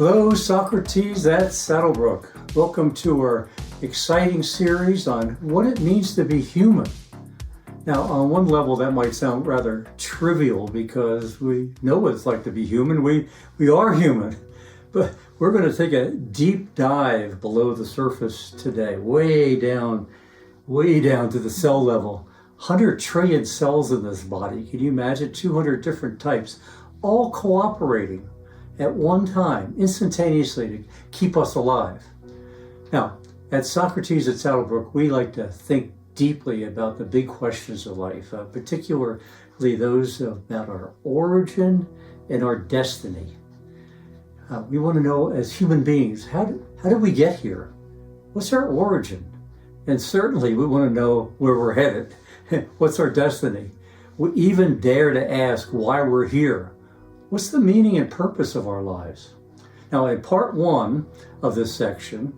Hello, Socrates SaddleBrooke. Welcome to our exciting series on what it means to be human. Now, on one level, that might sound rather trivial because we know what it's like to be human. We are human. But we're going to take a deep dive below the surface today, way down to the cell level. 100 trillion cells in this body. Can you imagine? 200 different types, all cooperating at one time, instantaneously, to keep us alive. Now, at Socrates SaddleBrooke, we like to think deeply about the big questions of life, particularly those about our origin and our destiny. We want to know, as human beings, how did we get here? What's our origin? And certainly we want to know where we're headed. What's our destiny? We even dare to ask why we're here. What's the meaning and purpose of our lives? Now, in part one of this section,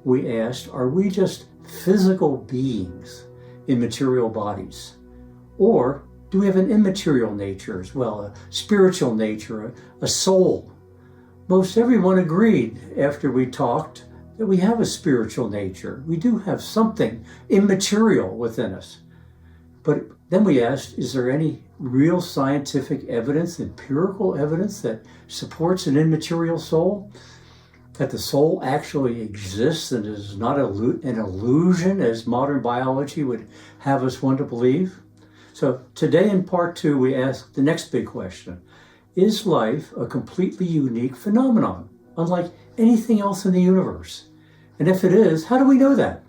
we asked, are we just physical beings in material bodies? Or do we have an immaterial nature as well, a spiritual nature, a soul? Most everyone agreed after we talked that we have a spiritual nature. We do have something immaterial within us. But then we asked, is there any real scientific evidence, empirical evidence that supports an immaterial soul? That the soul actually exists and is not an illusion as modern biology would have us want to believe? So today in part two, we ask the next big question. Is life a completely unique phenomenon, unlike anything else in the universe? And if it is, how do we know that?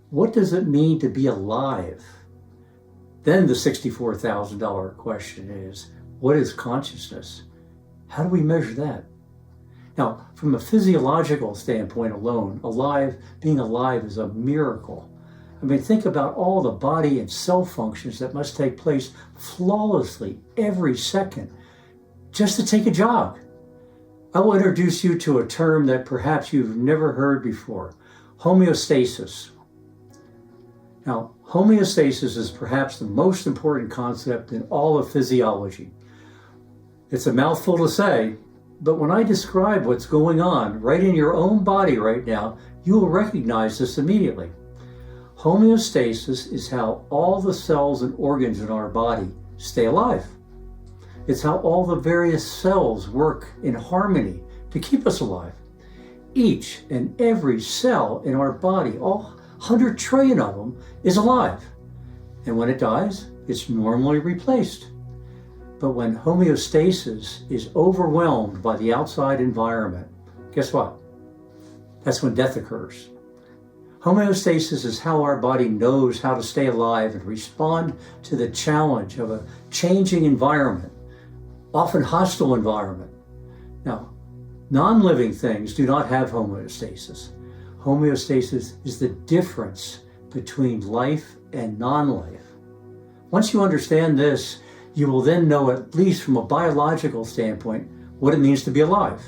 What does it mean to be alive? Then the $64,000 question is, what is consciousness? How do we measure that? Now, from a physiological standpoint alone, being alive is a miracle. I mean, think about all the body and cell functions that must take place flawlessly every second just to take a jog. I will introduce you to a term that perhaps you've never heard before, homeostasis. Now, homeostasis is perhaps the most important concept in all of physiology. It's a mouthful to say, but when I describe what's going on right in your own body right now, you will recognize this immediately. Homeostasis is how all the cells and organs in our body stay alive. It's how all the various cells work in harmony to keep us alive. Each and every cell in our body, all 100 trillion of them, is alive. And when it dies, it's normally replaced. But when homeostasis is overwhelmed by the outside environment, guess what? That's when death occurs. Homeostasis is how our body knows how to stay alive and respond to the challenge of a changing environment, often hostile environment. Now, non-living things do not have homeostasis. Homeostasis is the difference between life and non-life. Once you understand this, you will then know, at least from a biological standpoint, what it means to be alive.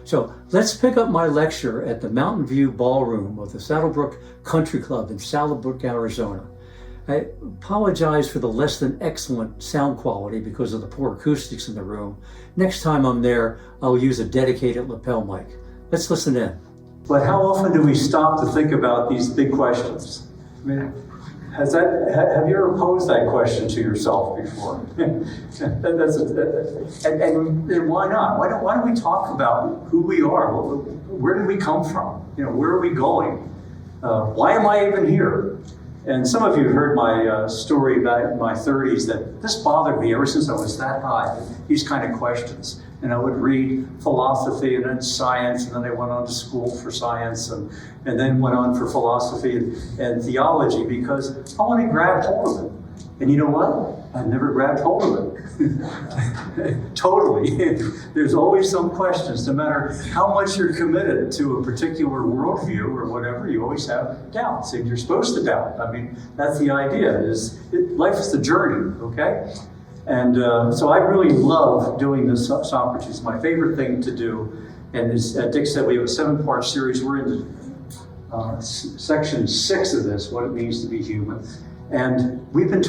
So let's pick up my lecture at the Mountain View Ballroom of the SaddleBrooke Country Club in SaddleBrooke, Arizona. I apologize for the less than excellent sound quality because of the poor acoustics in the room. Next time I'm there, I'll use a dedicated lapel mic. Let's listen in. But how often do we stop to think about these big questions? I mean, have you ever posed that question to yourself before? And why not? Why don't we talk about who we are? Where did we come from? Where are we going? Why am I even here? And some of you have heard my story back in my 30s that this bothered me ever since I was that high, these kind of questions. And I would read philosophy and then science, and then I went on to school for science and then went on for philosophy and theology because I want to grab hold of it. And you know what? I've never grabbed hold of it. Totally. There's always some questions. No matter how much you're committed to a particular worldview or whatever, you always have doubts, and you're supposed to doubt. I mean, that's the idea. Life is the journey, okay? And so I really love doing this, Socrates. It's my favorite thing to do. And as Dick said, we have a 7-part series. We're in the section 6 of this, what it means to be human. And we've been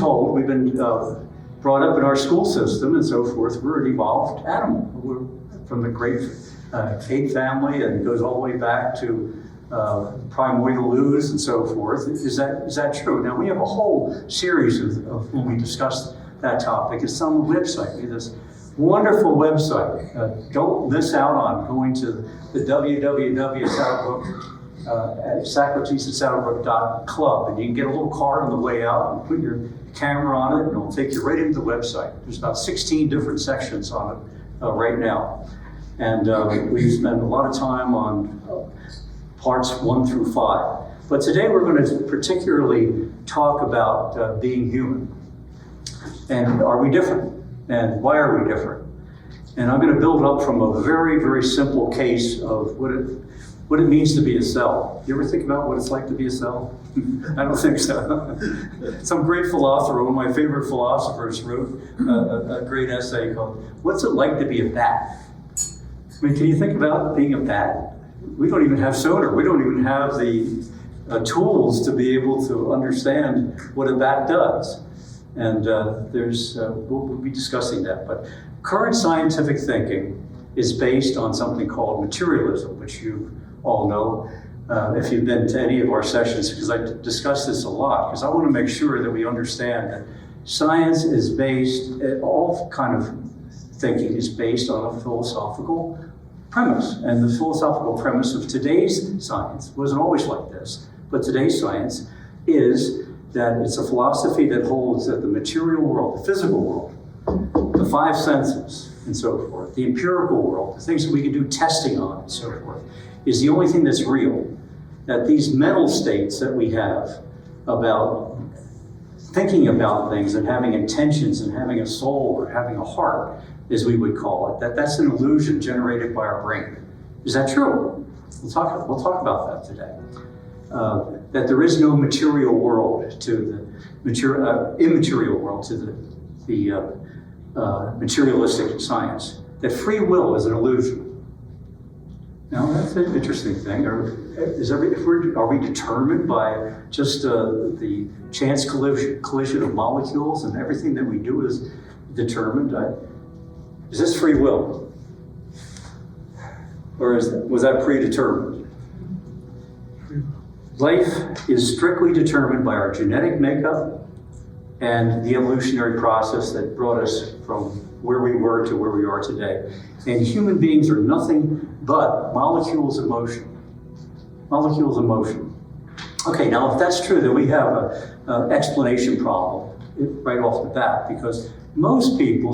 brought up in our school system and so forth, we're an evolved animal. We're from the great ape family and goes all the way back to primordial ooze and so forth. Is that true? Now, we have a whole series of when we discuss that topic. It's on the website. We have this wonderful website. Don't miss out on going to the www.SaddleBrooke, Socrates SaddleBrooke.club, and you can get a little card on the way out and put your camera on it, and it'll take you right into the website. There's about 16 different sections on it right now. And we spend a lot of time on parts 1 through 5. But today we're going to particularly talk about being human. And are we different? And why are we different? And I'm going to build up from a very, very simple case of what it means to be a cell. You ever think about what it's like to be a cell? I don't think so. Some great philosopher, one of my favorite philosophers, wrote a great essay called, "What's it like to be a bat?" I mean, can you think about being a bat? We don't even have sonar. We don't even have the tools to be able to understand what a bat does. And we'll be discussing that. But current scientific thinking is based on something called materialism, which you all know if you've been to any of our sessions, because I discuss this a lot, because I want to make sure that we understand that science is based, all kind of thinking is based on a philosophical premise. And the philosophical premise of today's science wasn't always like this, but today's science is that it's a philosophy that holds that the material world, the physical world, the 5 senses and so forth, the empirical world, the things that we can do testing on and so forth, is the only thing that's real. That these mental states that we have about thinking about things and having intentions and having a soul or having a heart, as we would call it, that's an illusion generated by our brain. Is that true? We'll talk about that today. That there is no material world to the immaterial world to the materialistic science. That free will is an illusion. Now that's an interesting thing. Are we determined by just the chance collision of molecules and everything that we do is determined? Is this free will? Or was that predetermined? Life is strictly determined by our genetic makeup and the evolutionary process that brought us from where we were to where we are today. And human beings are nothing but molecules of motion. Molecules of motion. Okay, now if that's true, then we have an explanation problem right off the bat, because most people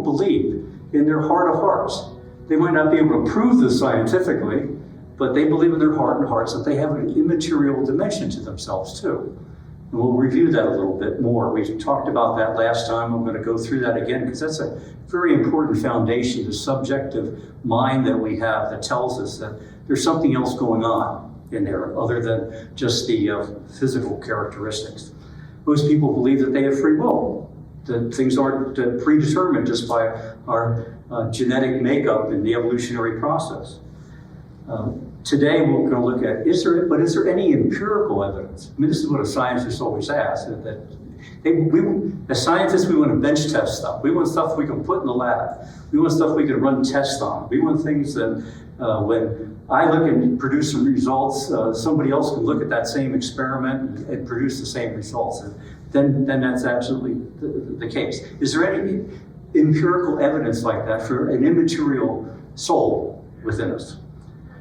believe in their heart of hearts. They might not be able to prove this scientifically, but they believe in their heart and hearts that they have an immaterial dimension to themselves too. And we'll review that a little bit more. We talked about that last time. I'm going to go through that again because that's a very important foundation, the subjective mind that we have that tells us that there's something else going on in there other than just the physical characteristics. Most people believe that they have free will, that things aren't predetermined just by our genetic makeup and the evolutionary process. Today we're going to look at, is there any empirical evidence? I mean, this is what a scientist always asks, as scientists, we want to bench test stuff. We want stuff we can put in the lab. We want stuff we can run tests on. We want things that when I look and produce some results, somebody else can look at that same experiment and produce the same results. And then that's absolutely the case. Is there any empirical evidence like that for an immaterial soul within us?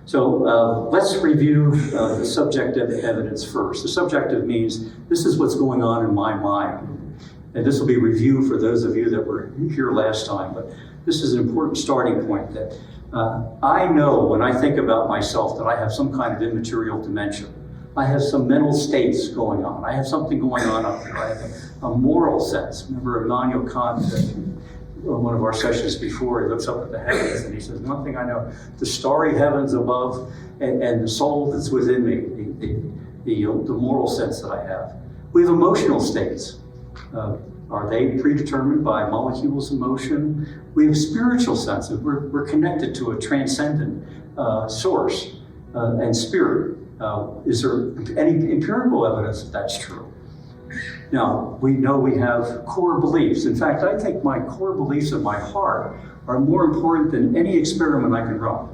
So let's review the subjective evidence first. The subjective means this is what's going on in my mind. And this will be review for those of you that were here last time. But this is an important starting point that I know when I think about myself that I have some kind of immaterial dimension. I have some mental states going on. I have something going on up there. I have a moral sense. Remember Immanuel Kant, one of our sessions before, he looks up at the heavens and he says, one thing I know, the starry heavens above and the soul that's within me, the moral sense that I have. We have emotional states. Are they predetermined by molecules of motion? We have spiritual senses. We're connected to a transcendent source and spirit. Is there any empirical evidence that that's true? Now, we know we have core beliefs. In fact, I think my core beliefs in my heart are more important than any experiment I can run.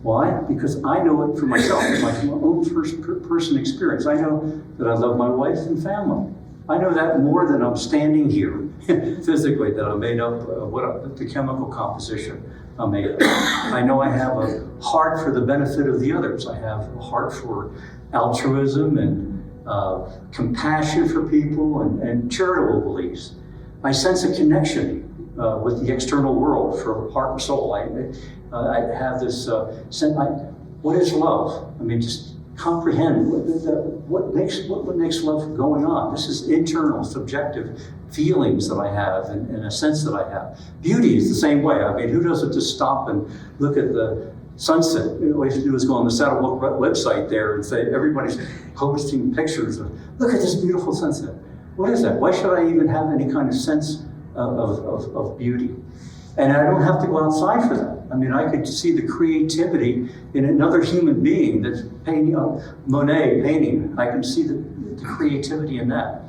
Why? Because I know it for myself, my own first-person experience. I know that I love my wife and family. I know that more than I'm standing here physically, that I'm made up of the chemical composition I'm made up. I know I have a heart for the benefit of the others. I have a heart for altruism and compassion for people and charitable beliefs. I sense a connection with the external world for heart and soul. I have this sense. What is love? I mean, just comprehend what makes love going on. This is internal, subjective feelings that I have and a sense that I have. Beauty is the same way. I mean, who doesn't just stop and look at the sunset? All you have to do is go on the SaddleBrooke website there and say, everybody's posting pictures of, look at this beautiful sunset. What is that? Why should I even have any kind of sense of beauty? And I don't have to go outside for that. I mean, I could see the creativity in another human being that's painting, Monet painting. I can see the creativity in that.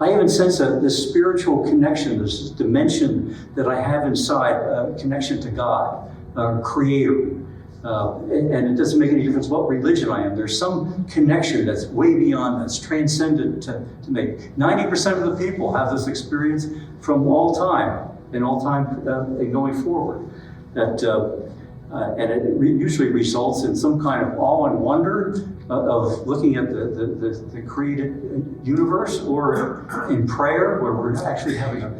I even sense this spiritual connection, this dimension that I have inside, a connection to God, our Creator. And it doesn't make any difference what religion I am. There's some connection that's way beyond, that's transcendent to me. 90% of the people have this experience from all time and going forward. And it usually results in some kind of awe and wonder of looking at the created universe, or in prayer, where we're actually having a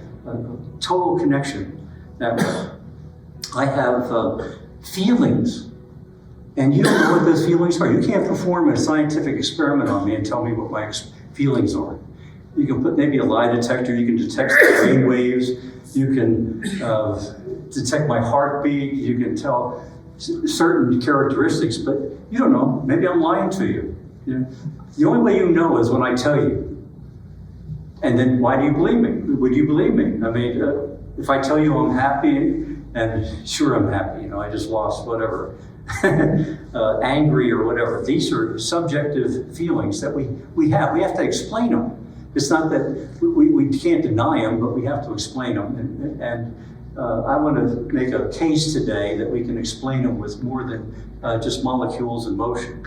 total connection that way. I have feelings. And you don't know what those feelings are. You can't perform a scientific experiment on me and tell me what my feelings are. You can put maybe a lie detector, you can detect the brain waves, you can detect my heartbeat, you can tell certain characteristics, but you don't know. Maybe I'm lying to you. You know? The only way you know is when I tell you. And then why do you believe me? Would you believe me? I mean, if I tell you I'm happy, and sure I'm happy, I just lost whatever. Angry or whatever. These are subjective feelings that we have. We have to explain them. It's not that we can't deny them, but we have to explain them. And I want to make a case today that we can explain them with more than just molecules in motion.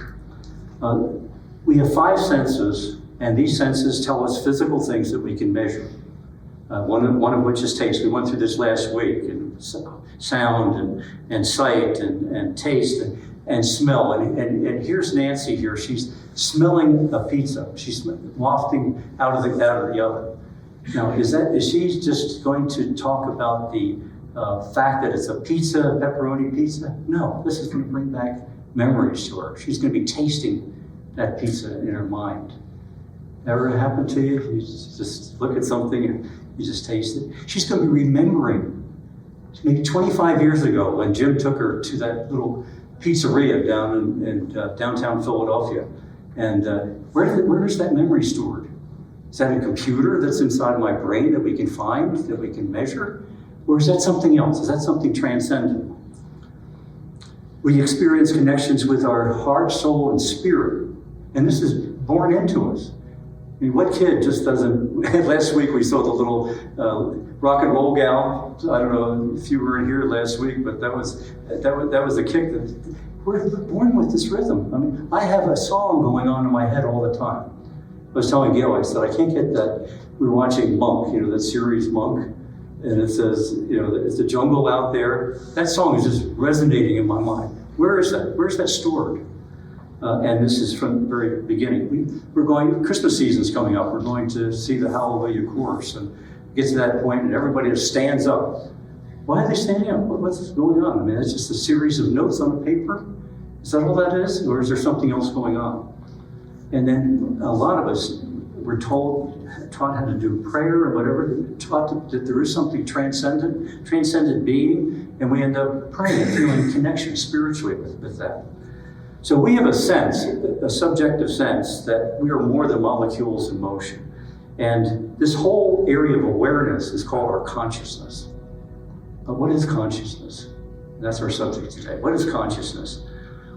We have 5 senses, and these senses tell us physical things that we can measure. One of which is taste. We went through this last week, and sound and sight and taste and smell. And here's Nancy here. She's smelling a pizza. She's wafting out of the oven. Now, is she just going to talk about the fact that it's a pizza, pepperoni pizza? No, this is going to bring back memories to her. She's going to be tasting that pizza in her mind. Ever happened to you? You just look at something and you just taste it. She's going to be remembering maybe 25 years ago when Jim took her to that little pizzeria down in downtown Philadelphia. And where is that memory stored? Is that a computer that's inside my brain that we can find, that we can measure? Or is that something else? Is that something transcendent? We experience connections with our heart, soul, and spirit. And this is born into us. I mean, what kid just doesn't? Last week we saw the little rock and roll gal. I don't know if you were in here last week, but that was the kick. That we're born with this rhythm. I mean, I have a song going on in my head all the time. I was telling Gail, I said, I can't get that. We were watching Monk, that series Monk, and it says, it's the jungle out there. That song is just resonating in my mind. Where is that? Where's that stored? And this is from the very beginning. We're going, Christmas season's coming up. We're going to see the Hallelujah chorus and get to that point and everybody just stands up. Why are they standing up? What's going on? I mean, it's just a series of notes on a paper. Is that all that is? Or is there something else going on? And then a lot of us were taught how to do prayer or whatever, taught that there is something transcendent being, and we end up praying, feeling connection spiritually with that. So we have a sense, a subjective sense, that we are more than molecules in motion. And this whole area of awareness is called our consciousness. But what is consciousness? And that's our subject today. What is consciousness?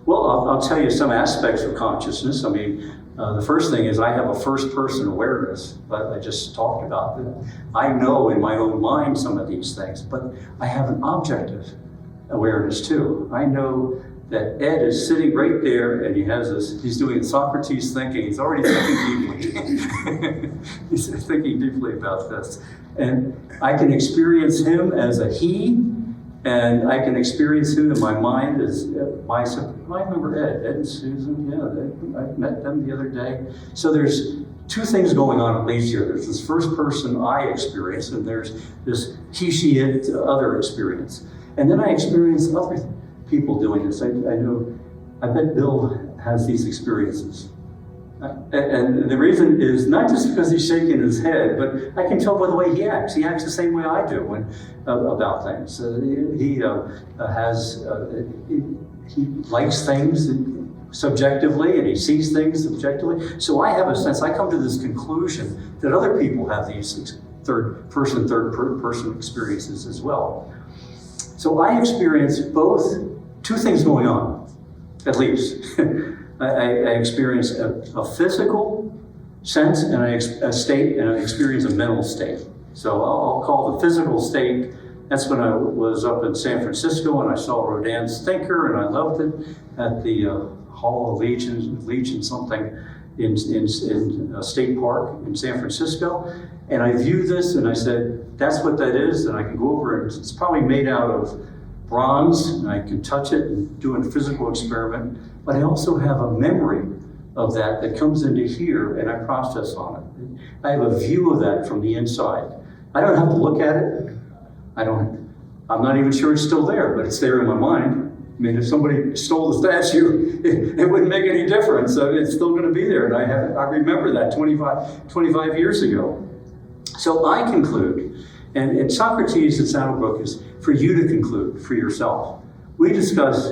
Well, I'll tell you some aspects of consciousness. I mean, the first thing is I have a first-person awareness, but I just talked about that. I know in my own mind some of these things, but I have an objective awareness too. I know that Ed is sitting right there, and he's doing Socrates thinking. He's already thinking deeply. He's thinking deeply about this. And I can experience him as a he, and I can experience him in my mind as I remember Ed and Susan, yeah, I met them the other day. So there's two things going on at least here. There's this first person I experience, and there's this he, she, it, other experience. And then I experience other people doing this. I bet Bill has these experiences. And the reason is not just because he's shaking his head, but I can tell by the way he acts. He acts the same way I do about things. He likes things subjectively, and he sees things subjectively. So I have a sense, I come to this conclusion that other people have these third person experiences as well. So I experience two things going on, at least. I experience a physical sense and a state, and I experience a mental state. So I'll call the physical state, that's when I was up in San Francisco and I saw Rodin's Thinker, and I loved it at the Hall of Legion something in State Park in San Francisco. And I viewed this and I said, that's what that is, and I can go over it. It's probably made out of bronze, and I can touch it and do a physical experiment, but I also have a memory of that comes into here, and I process on it. I have a view of that from the inside. I don't have to look at it. I'm not even sure it's still there, but it's there in my mind. I mean, if somebody stole the statue, it wouldn't make any difference. So it's still going to be there, and I remember that 25 years ago. So I conclude, and Socrates at SaddleBrooke is for you to conclude for yourself. We discuss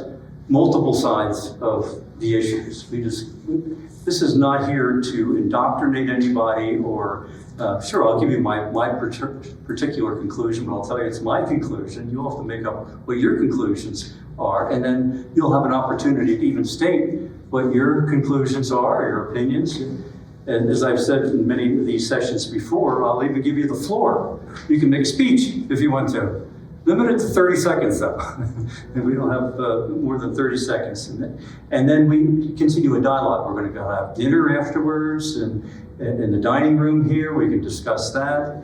multiple sides of the issues. This is not here to indoctrinate anybody or, sure, I'll give you my particular conclusion, but I'll tell you it's my conclusion. You'll have to make up what your conclusions are, and then you'll have an opportunity to even state what your conclusions are, your opinions. And as I've said in many of these sessions before, I'll even give you the floor. You can make a speech if you want to. Limit it to 30 seconds though. And we don't have more than 30 seconds. And then we continue a dialogue. We're going to go have dinner afterwards, and in the dining room here, we can discuss that.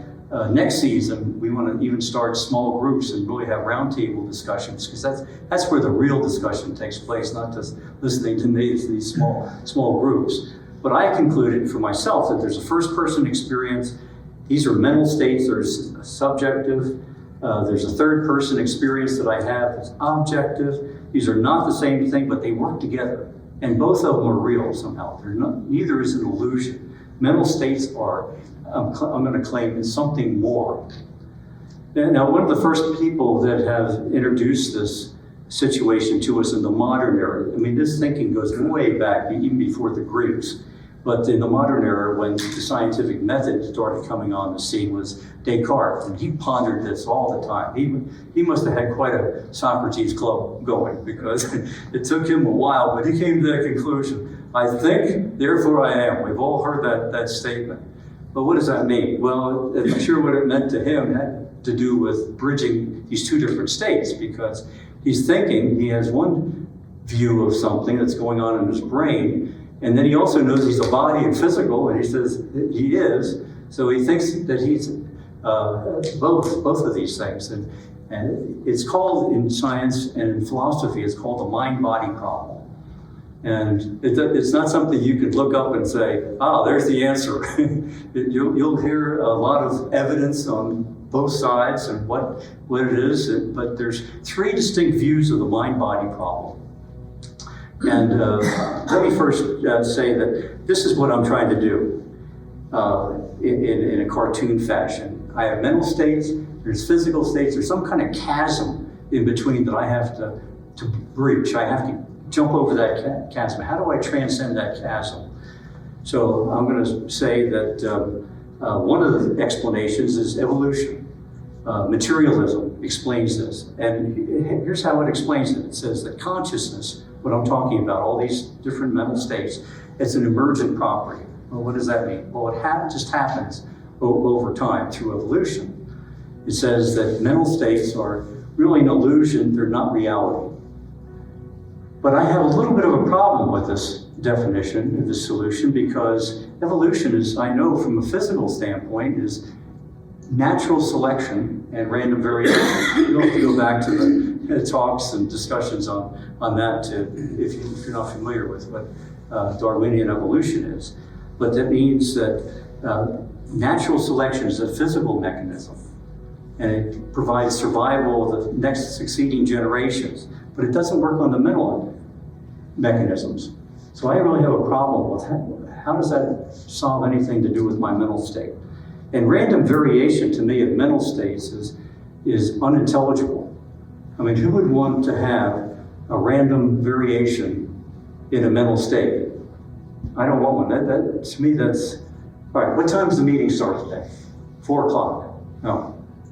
Next season, we want to even start small groups and really have roundtable discussions, because that's where the real discussion takes place, not just listening to me as these small groups. But I concluded for myself that there's a first-person experience. These are mental states. There's subjective. There's a third-person experience that I have that's objective. These are not the same thing, but they work together. And both of them are real somehow. Neither is an illusion. Mental states are, I'm going to claim, is something more. Now, one of the first people that have introduced this situation to us in the modern era, I mean, this thinking goes way back, even before the Greeks. But in the modern era, when the scientific method started coming on the scene, was Descartes, and he pondered this all the time. He must have had quite a Socrates club going, because it took him a while, but he came to that conclusion. I think, therefore I am. We've all heard that statement. But what does that mean? Well, I'm sure what it meant to him had to do with bridging these two different states, because he's thinking, he has one view of something that's going on in his brain, and then he also knows he's a body and physical, and he says he is. So he thinks that he's both of these things. And it's called, in science and in philosophy, it's called the mind-body problem. And it's not something you can look up and say, there's the answer. You'll hear a lot of evidence on both sides and what it is, but there's three distinct views of the mind-body problem. And let me first say that this is what I'm trying to do in a cartoon fashion. I have mental states, there's physical states, there's some kind of chasm in between that I have to breach. I have to jump over that chasm. How do I transcend that chasm? So I'm going to say that one of the explanations is evolution, materialism. explains this. And here's how it explains it. It says that consciousness, what I'm talking about, all these different mental states, it's an emergent property. Well, what does that mean? Well, it just happens over time through evolution. It says that mental states are really an illusion, they're not reality. But I have a little bit of a problem with this definition, this solution, because evolution is, I know from a physical standpoint, is natural selection and random variation. You don't have to go back to the talks and discussions on that if you're not familiar with what Darwinian evolution is. But that means that natural selection is a physical mechanism, and it provides survival of the next succeeding generations, but it doesn't work on the mental mechanisms. So I really have a problem with how does that solve anything to do with my mental state? And random variation to me of mental states is unintelligible. I mean, who would want to have a random variation in a mental state? I don't want one. That to me, that's all right. What time does the meeting start today? 4 o'clock.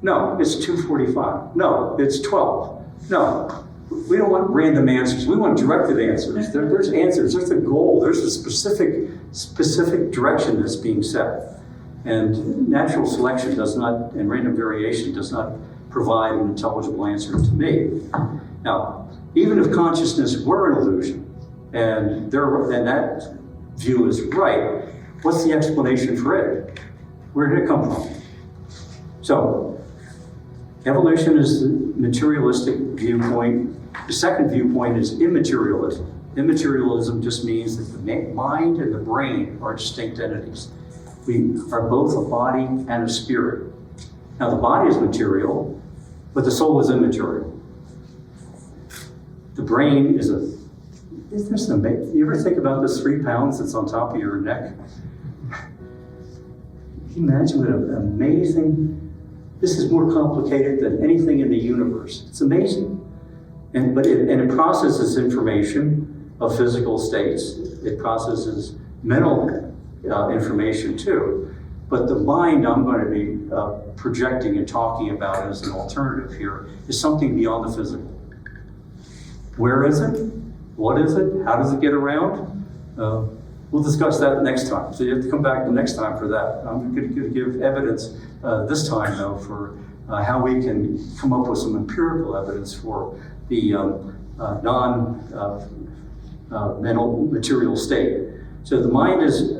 No, it's 2:45. No, it's 12. No, we don't want random answers. We want directed answers. There's answers. There's a goal. There's a specific direction that's being set. And natural selection does not, and random variation does not provide an intelligible answer to me. Now, even if consciousness were an illusion, and that view is right, what's the explanation for it? Where did it come from? So, evolution is the materialistic viewpoint. The second viewpoint is immaterialism. Immaterialism just means that the mind and the brain are distinct entities. We are both a body and a spirit. Now, the body is material, but the soul is immaterial. The brain is isn't this amazing? You ever think about this 3 pounds that's on top of your neck? Can you imagine what an amazing, this is more complicated than anything in the universe. It's amazing. And it processes information of physical states. It processes mental information too. But the mind I'm going to be projecting and talking about as an alternative here is something beyond the physical. Where is it? What is it? How does it get around? We'll discuss that next time. So you have to come back the next time for that. I'm going to give evidence this time, though, for how we can come up with some empirical evidence for the non-mental material state. So the mind is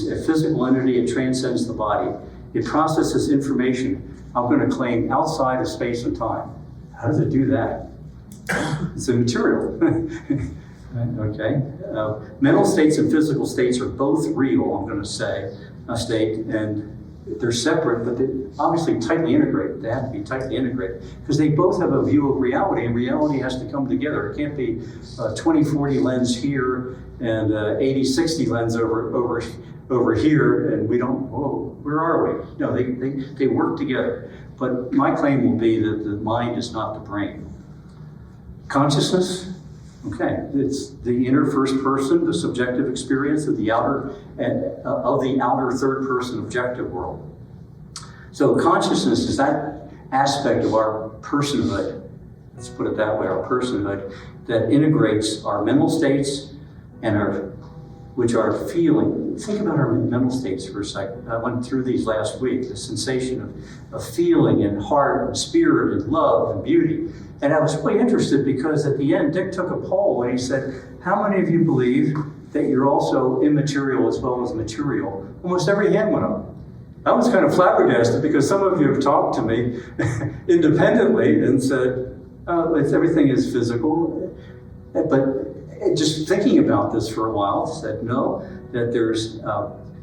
a physical entity. It transcends the body. It processes information, I'm going to claim, outside of space and time. How does it do that? It's immaterial. Okay. Mental states and physical states are both real, I'm going to say, and they're separate, but they're obviously tightly integrated. They have to be tightly integrated because they both have a view of reality, and reality has to come together. It can't be a 20/40 lens here and 80/60 lens over here, and we don't, whoa, where are we? No, they work together. But my claim will be that the mind is not the brain. Consciousness, okay, it's the inner first person, the subjective experience of the outer third person objective world. So consciousness is that aspect of our personhood, let's put it that way, our personhood, that integrates our mental states and which are feeling. Think about our mental states for a second. I went through these last week, the sensation of feeling and heart and spirit and love and beauty. And I was really interested because at the end, Dick took a poll and he said, how many of you believe that you're also immaterial as well as material? Almost every hand went up. I was kind of flabbergasted because some of you have talked to me independently and said, everything is physical. But just thinking about this for a while, said no, that there's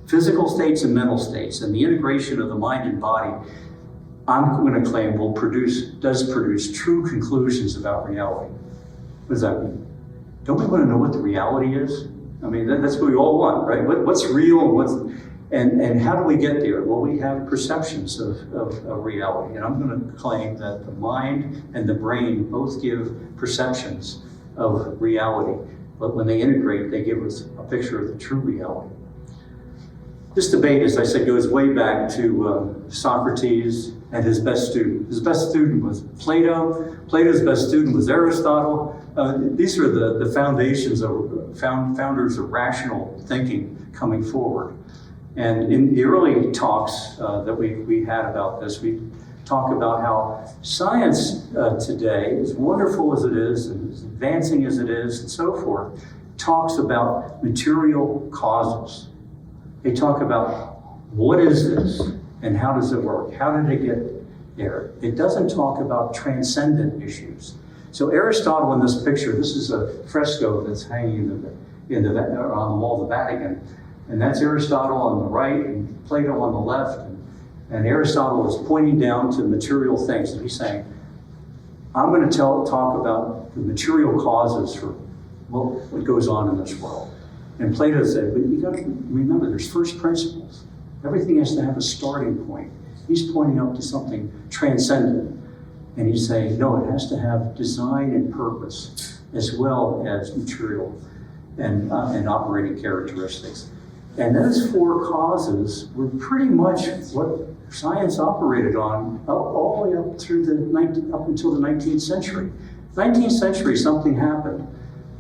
physical states and mental states, and the integration of the mind and body, I'm going to claim does produce true conclusions about reality. What does that mean? Don't we want to know what the reality is? I mean, that's what we all want, right? What's real and how do we get there? Well, we have perceptions of reality, and I'm going to claim that the mind and the brain both give perceptions of reality, but when they integrate, they give us a picture of the true reality. This debate, as I said, goes way back to Socrates and his best student. His best student was Plato. Plato's best student was Aristotle. These are the foundations of founders of rational thinking coming forward. And in the early talks that we had about this, we talk about how science today, as wonderful as it is, and as advancing as it is, and so forth, talks about material causes. They talk about what is this and how does it work? How did it get there? It doesn't talk about transcendent issues. So Aristotle in this picture, this is a fresco that's hanging on the wall of the Vatican. And that's Aristotle on the right and Plato on the left. And Aristotle is pointing down to material things. And he's saying, I'm going to talk about the material causes for what goes on in this world. And Plato said, but you got to remember, there's first principles. Everything has to have a starting point. He's pointing up to something transcendent. And he's saying, no, it has to have design and purpose, as well as material and operating characteristics. And those four causes were pretty much what science operated on all the way up through up until the 19th century. 19th century, something happened.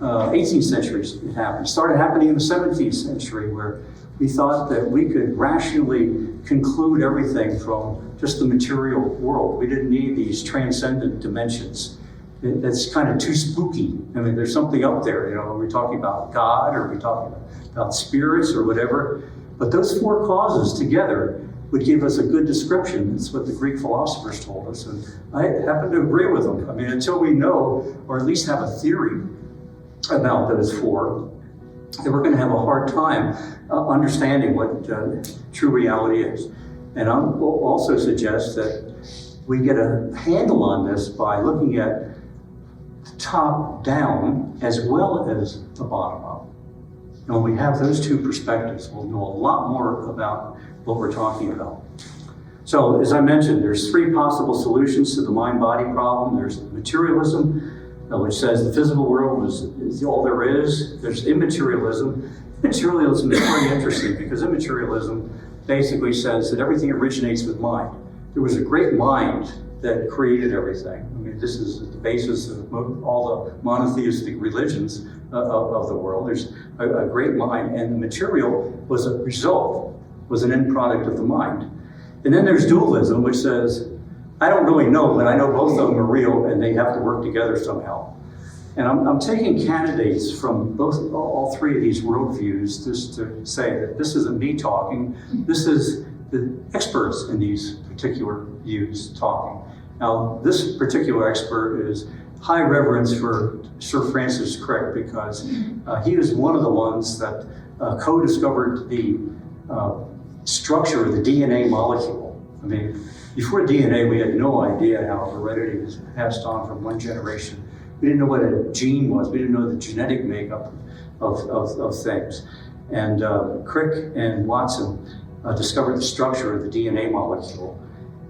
18th century, it happened. It started happening in the 17th century, where we thought that we could rationally conclude everything from just the material world. We didn't need these transcendent dimensions. That's kind of too spooky. I mean, there's something up there, you know, are we talking about God, or are we talking about spirits or whatever? But those four causes together would give us a good description. That's what the Greek philosophers told us, and I happen to agree with them. I mean, until we know, or at least have a theory about those four, then we're going to have a hard time understanding what true reality is. And I'll also suggest that we get a handle on this by looking at the top down as well as the bottom up. And when we have those two perspectives, we'll know a lot more about what we're talking about. So, as I mentioned, there's three possible solutions to the mind-body problem. There's materialism, which says the physical world is all there is. There's immaterialism. Immaterialism is very interesting because immaterialism basically says that everything originates with mind. There was a great mind that created everything. I mean, this is the basis of all the monotheistic religions of the world. There's a great mind, and the material was a result, was an end product of the mind. And then there's dualism, which says, I don't really know, but I know both of them are real and they have to work together somehow. And I'm taking candidates from all three of these worldviews just to say that this isn't me talking, this is the experts in these particular views talking. Now, this particular expert is high reverence for Sir Francis Crick, because he was one of the ones that co-discovered the structure of the DNA molecule. I mean, before DNA, we had no idea how heredity was passed on from one generation. We didn't know what a gene was. We didn't know the genetic makeup of things. And Crick and Watson discovered the structure of the DNA molecule.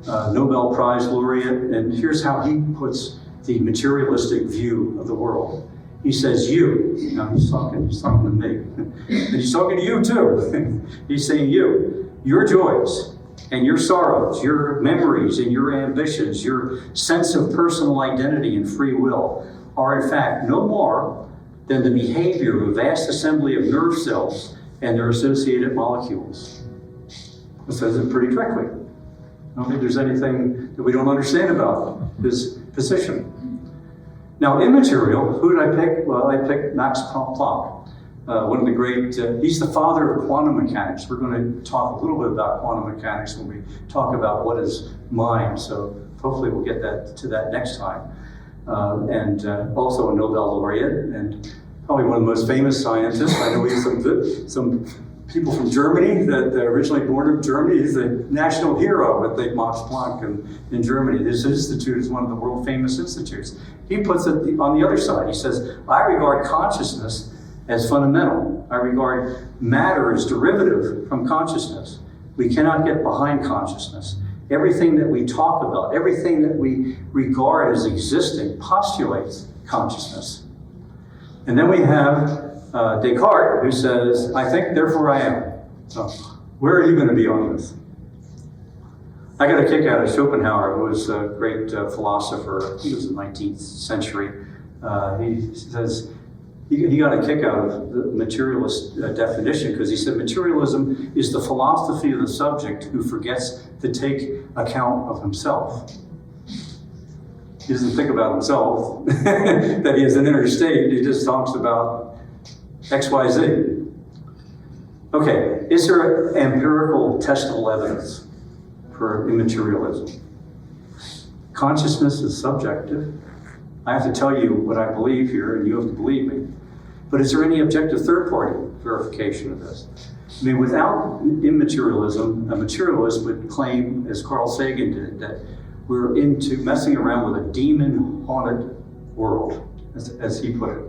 Nobel Prize laureate, and here's how he puts the materialistic view of the world. He says, you, now he's talking to me, and he's talking to you too. He's saying your joys and your sorrows, your memories and your ambitions, your sense of personal identity and free will are in fact no more than the behavior of a vast assembly of nerve cells and their associated molecules. It says it pretty directly. I don't think there's anything that we don't understand about his position. Now, immaterial, who did I pick? Well, I picked Max Planck, one of the great, he's the father of quantum mechanics. We're going to talk a little bit about quantum mechanics when we talk about what is mind, so hopefully we'll get to that next time. And also a Nobel laureate, and probably one of the most famous scientists. I know we have some people from Germany that originally born in Germany. He's a national hero, I think, Max Planck in Germany. This institute is one of the world famous institutes. He puts it on the other side. He says, I regard consciousness as fundamental. I regard matter as derivative from consciousness. We cannot get behind consciousness. Everything that we talk about, everything that we regard as existing postulates consciousness. And then we have Descartes, who says, I think, therefore I am. So, where are you going to be on this? I got a kick out of Schopenhauer, who was a great philosopher. He was in the 19th century. He says he got a kick out of the materialist definition because he said materialism is the philosophy of the subject who forgets to take account of himself. He doesn't think about himself, that he has an inner state. He just talks about X, Y, Z. Okay, is there empirical testable evidence for immaterialism? Consciousness is subjective. I have to tell you what I believe here, and you have to believe me. But is there any objective third-party verification of this? I mean, without immaterialism, a materialist would claim, as Carl Sagan did, that we're into messing around with a demon-haunted world, as he put it.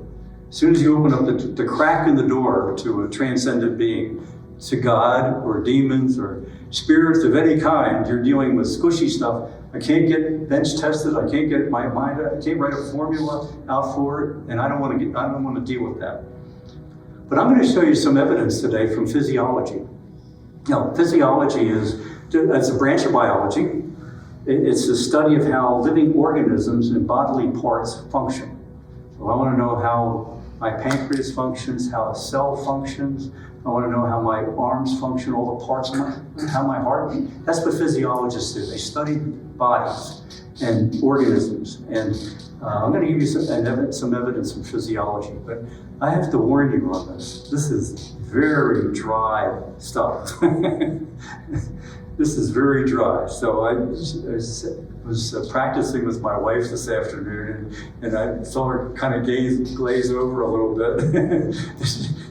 As soon as you open up the crack in the door to a transcendent being, to God or demons or spirits of any kind, you're dealing with squishy stuff. I can't get bench tested. I can't get my mind. I can't write a formula out for it, and I don't want to deal with that. But I'm going to show you some evidence today from physiology. Now, physiology it's a branch of biology. It's the study of how living organisms and bodily parts function. So I want to know how my pancreas functions, how a cell functions. I want to know how my arms function, all the parts of how my heart. That's what physiologists do. They study bodies and organisms. And I'm going to give you some evidence from physiology. But I have to warn you on this. This is very dry stuff. This is very dry. So I was practicing with my wife this afternoon, and I saw her kind of glaze over a little bit.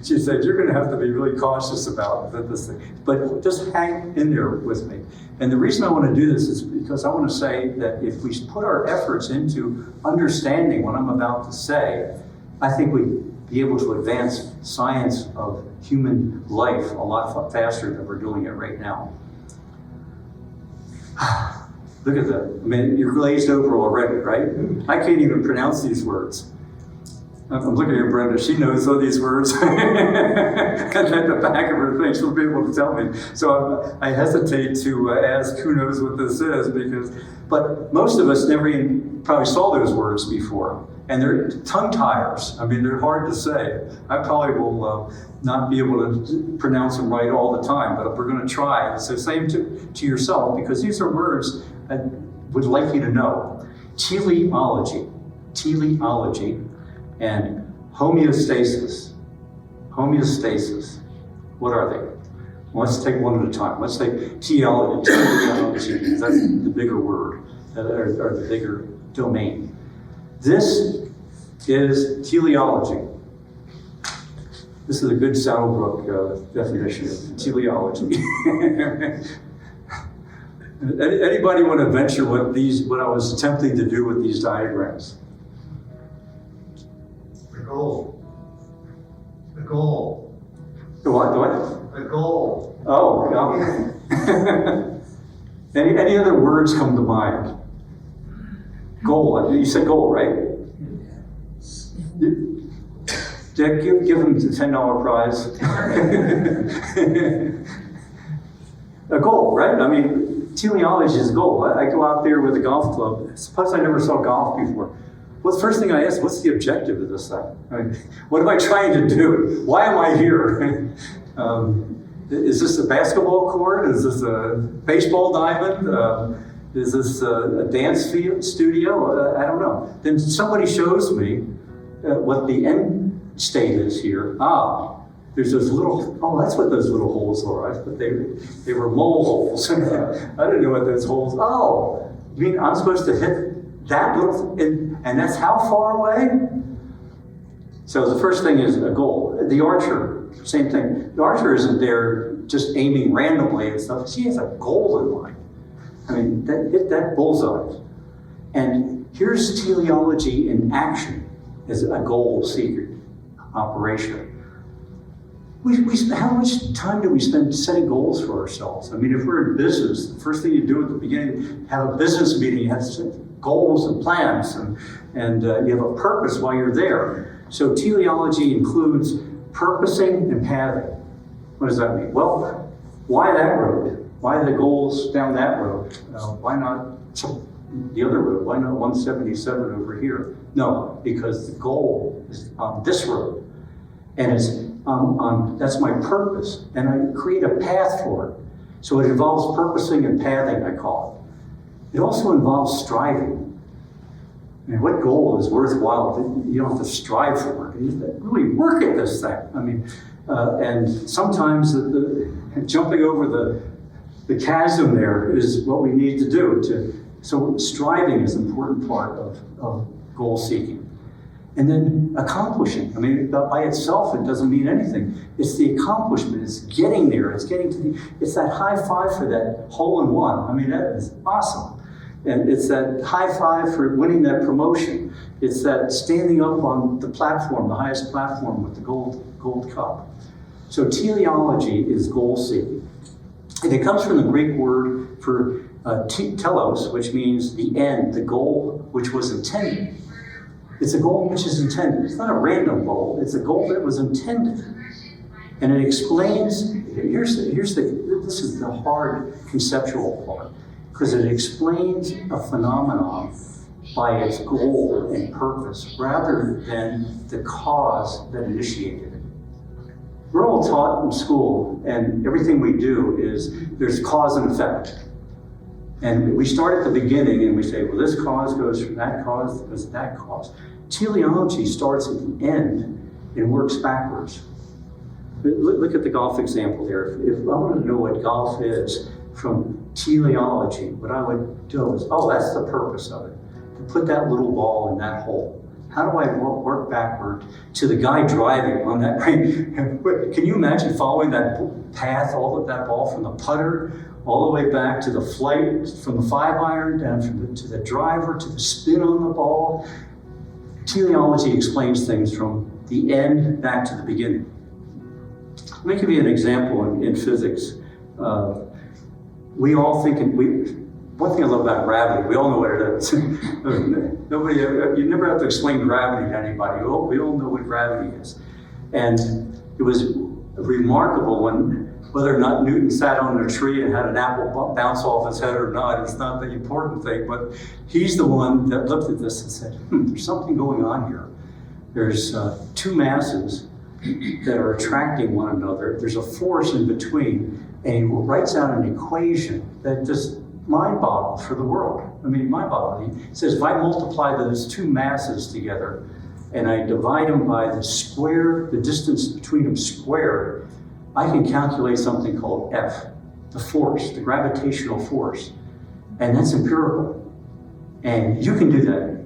She said, "You're going to have to be really cautious about this thing, but just hang in there with me." And the reason I want to do this is because I want to say that if we put our efforts into understanding what I'm about to say, I think we'd be able to advance science of human life a lot faster than we're doing it right now. Look at that. I mean, you're glazed over already, right? I can't even pronounce these words. I'm looking at Brenda. She knows all these words. At the back of her thing, she'll be able to tell me. So I hesitate to ask who knows what this is, but most of us never even probably saw those words before. And they're tongue tires. I mean, they're hard to say. I probably will not be able to pronounce them right all the time, but we're going to try. So same to yourself, because these are words I would like you to know. Teleology, and homeostasis. Homeostasis. What are they? Well, let's take one at a time. Let's take teleology. That's the bigger word, or the bigger domain. This is teleology. This is a good SaddleBrooke definition of teleology. Anybody want to venture what I was attempting to do with these diagrams? The goal. The what? The goal. Oh, yeah. Any other words come to mind? Goal. You said goal, right? Dick, give him the $10 prize. A goal, right? I mean, teleology is a goal. I go out there with a golf club. Suppose I never saw golf before. What's the first thing I ask? What's the objective of this thing? I mean, what am I trying to do? Why am I here? Is this a basketball court? Is this a baseball diamond? Is this a dance studio? I don't know. Then somebody shows me what the end state is here. There's those little, that's what those little holes are. I thought they were mole holes. I didn't know what those holes, you mean I'm supposed to hit that little, and that's how far away? So the first thing is a goal. The archer, same thing. The archer isn't there just aiming randomly and stuff. She has a goal in mind. I mean, hit that bullseye. And here's teleology in action as a goal-seeking operation. How much time do we spend setting goals for ourselves? I mean, if we're in business, the first thing you do at the beginning, have a business meeting, you have to set goals and plans, and you have a purpose while you're there. So teleology includes purposing and pathing. What does that mean? Well, why that road? Why the goals down that road? Why not the other road? Why not 177 over here? No, because the goal is on this road. And that's my purpose. And I create a path for it. So it involves purposing and pathing, I call it. It also involves striving. I mean, what goal is worthwhile? You don't have to strive for it. You have to really work at this thing. I mean, and sometimes jumping over the chasm there is what we need to do. So striving is an important part of goal seeking. And then accomplishing. I mean, by itself, it doesn't mean anything. It's the accomplishment. It's getting there. It's it's that high five for that hole in one. I mean, that is awesome. And it's that high five for winning that promotion. It's that standing up on the platform, the highest platform with the gold cup. So teleology is goal seeking. And it comes from the Greek word for telos, which means the end, the goal which was intended. It's a goal which is intended. It's not a random goal. It's a goal that was intended. And it explains, this is the hard conceptual part, because it explains a phenomenon by its goal and purpose rather than the cause that initiated it. We're all taught in school, and everything we do is there's cause and effect. And we start at the beginning and we say, well, this cause goes from that cause, goes to that cause. Teleology starts at the end and works backwards. Look at the golf example there. If I want to know what golf is from teleology, what I would do is, that's the purpose of it. To put that little ball in that hole. How do I work backward to the guy driving on that range? Can you imagine following that path, all of that ball from the putter all the way back to the flight, from the 5-iron down to the driver, to the spin on the ball? Teleology explains things from the end back to the beginning. Let me give you an example in physics. We all think, one thing I love about gravity, we all know what it is. You never have to explain gravity to anybody. We all know what gravity is. And it was remarkable whether or not Newton sat on a tree and had an apple bounce off his head or not, it's not the important thing, but he's the one that looked at this and said, there's something going on here. There's two masses that are attracting one another. There's a force in between, and he writes out an equation that just mind-boggles for the world. I mean, mind-boggling. He says, if I multiply those two masses together, and I divide them by the square, the distance between them squared, I can calculate something called F, the force, the gravitational force. And that's empirical. And you can do that.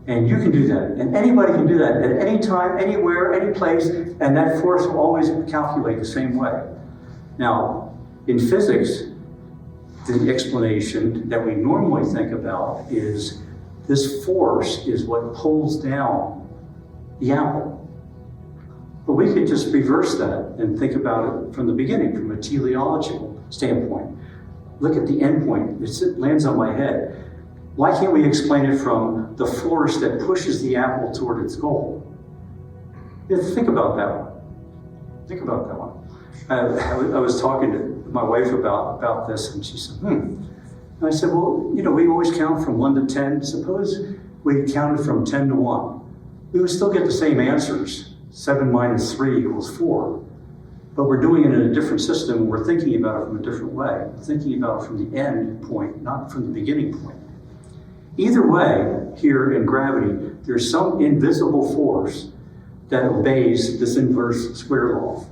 And you can do that. And anybody can do that at any time, anywhere, any place, and that force will always calculate the same way. Now, in physics, the explanation that we normally think about is this force is what pulls down the apple. But we could just reverse that and think about it from the beginning, from a teleological standpoint. Look at the end point. It lands on my head. Why can't we explain it from the force that pushes the apple toward its goal? Think about that one. Think about that one. I was talking to my wife about this, and she said, And I said, well, we always count from 1 to 10. Suppose we counted from 10 to 1. We would still get the same answers. 7 minus 3 equals 4. But we're doing it in a different system, and we're thinking about it from a different way. We're thinking about it from the end point, not from the beginning point. Either way, here in gravity, there's some invisible force that obeys this inverse square law.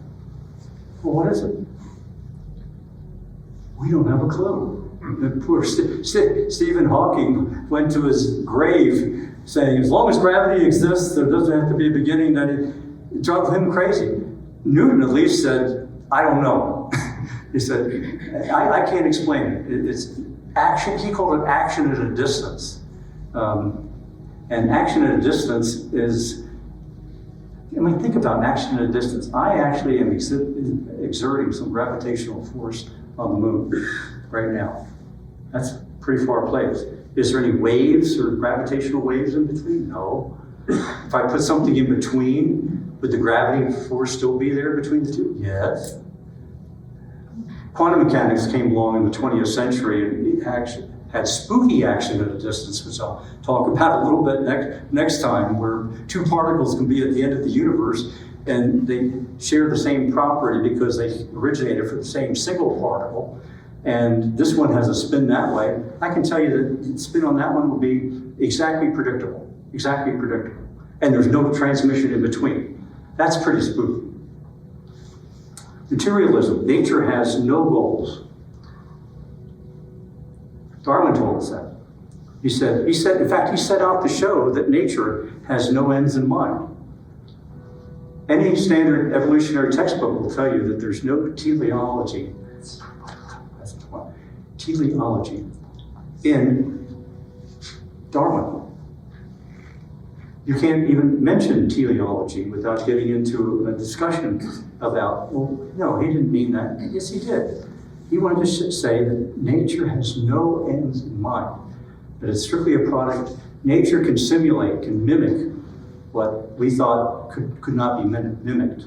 Well, what is it? We don't have a clue. Poor Stephen Hawking went to his grave saying, as long as gravity exists, there doesn't have to be a beginning. That it drove him crazy. Newton at least said, I don't know. He said, I can't explain it. It's action. He called it action at a distance. And action at a distance is, think about action at a distance. I actually am exerting some gravitational force on the moon right now. That's pretty far place. Is there any waves or gravitational waves in between? No. If I put something in between, would the gravity force still be there between the two? Yes. Quantum mechanics came along in the 20th century and it actually had spooky action at a distance, which I'll talk about a little bit next time, where two particles can be at the end of the universe and they share the same property because they originated from the same single particle. And this one has a spin that way. I can tell you that the spin on that one will be exactly predictable. And there's no transmission in between. That's pretty spooky. Materialism, nature has no goals. Darwin told us that. He said, in fact, he set out to show that nature has no ends in mind. Any standard evolutionary textbook will tell you that there's no teleology in Darwin. You can't even mention teleology without getting into a discussion about, well, no, he didn't mean that. Yes, he did. He wanted to say that nature has no ends in mind, that it's strictly a product. Nature can simulate, can mimic what we thought could not be mimicked.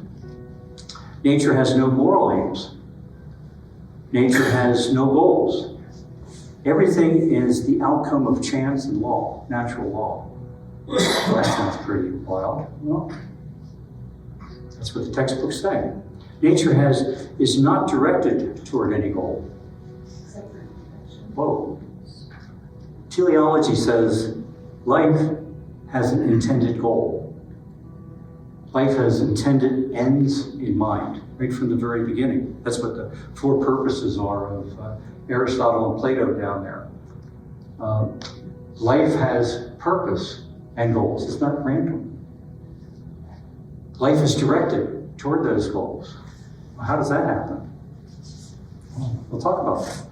Nature has no moral aims. Nature has no goals. Everything is the outcome of chance and law, natural law. Well, that sounds pretty wild. Well, that's what the textbooks say. Nature is not directed toward any goal. Whoa. Teleology says life has an intended goal. Life has intended ends in mind, right from the very beginning. That's what the four purposes are of Aristotle and Plato down there. Life has purpose and goals. It's not random. Life is directed toward those goals. Well, how does that happen? We'll talk about that.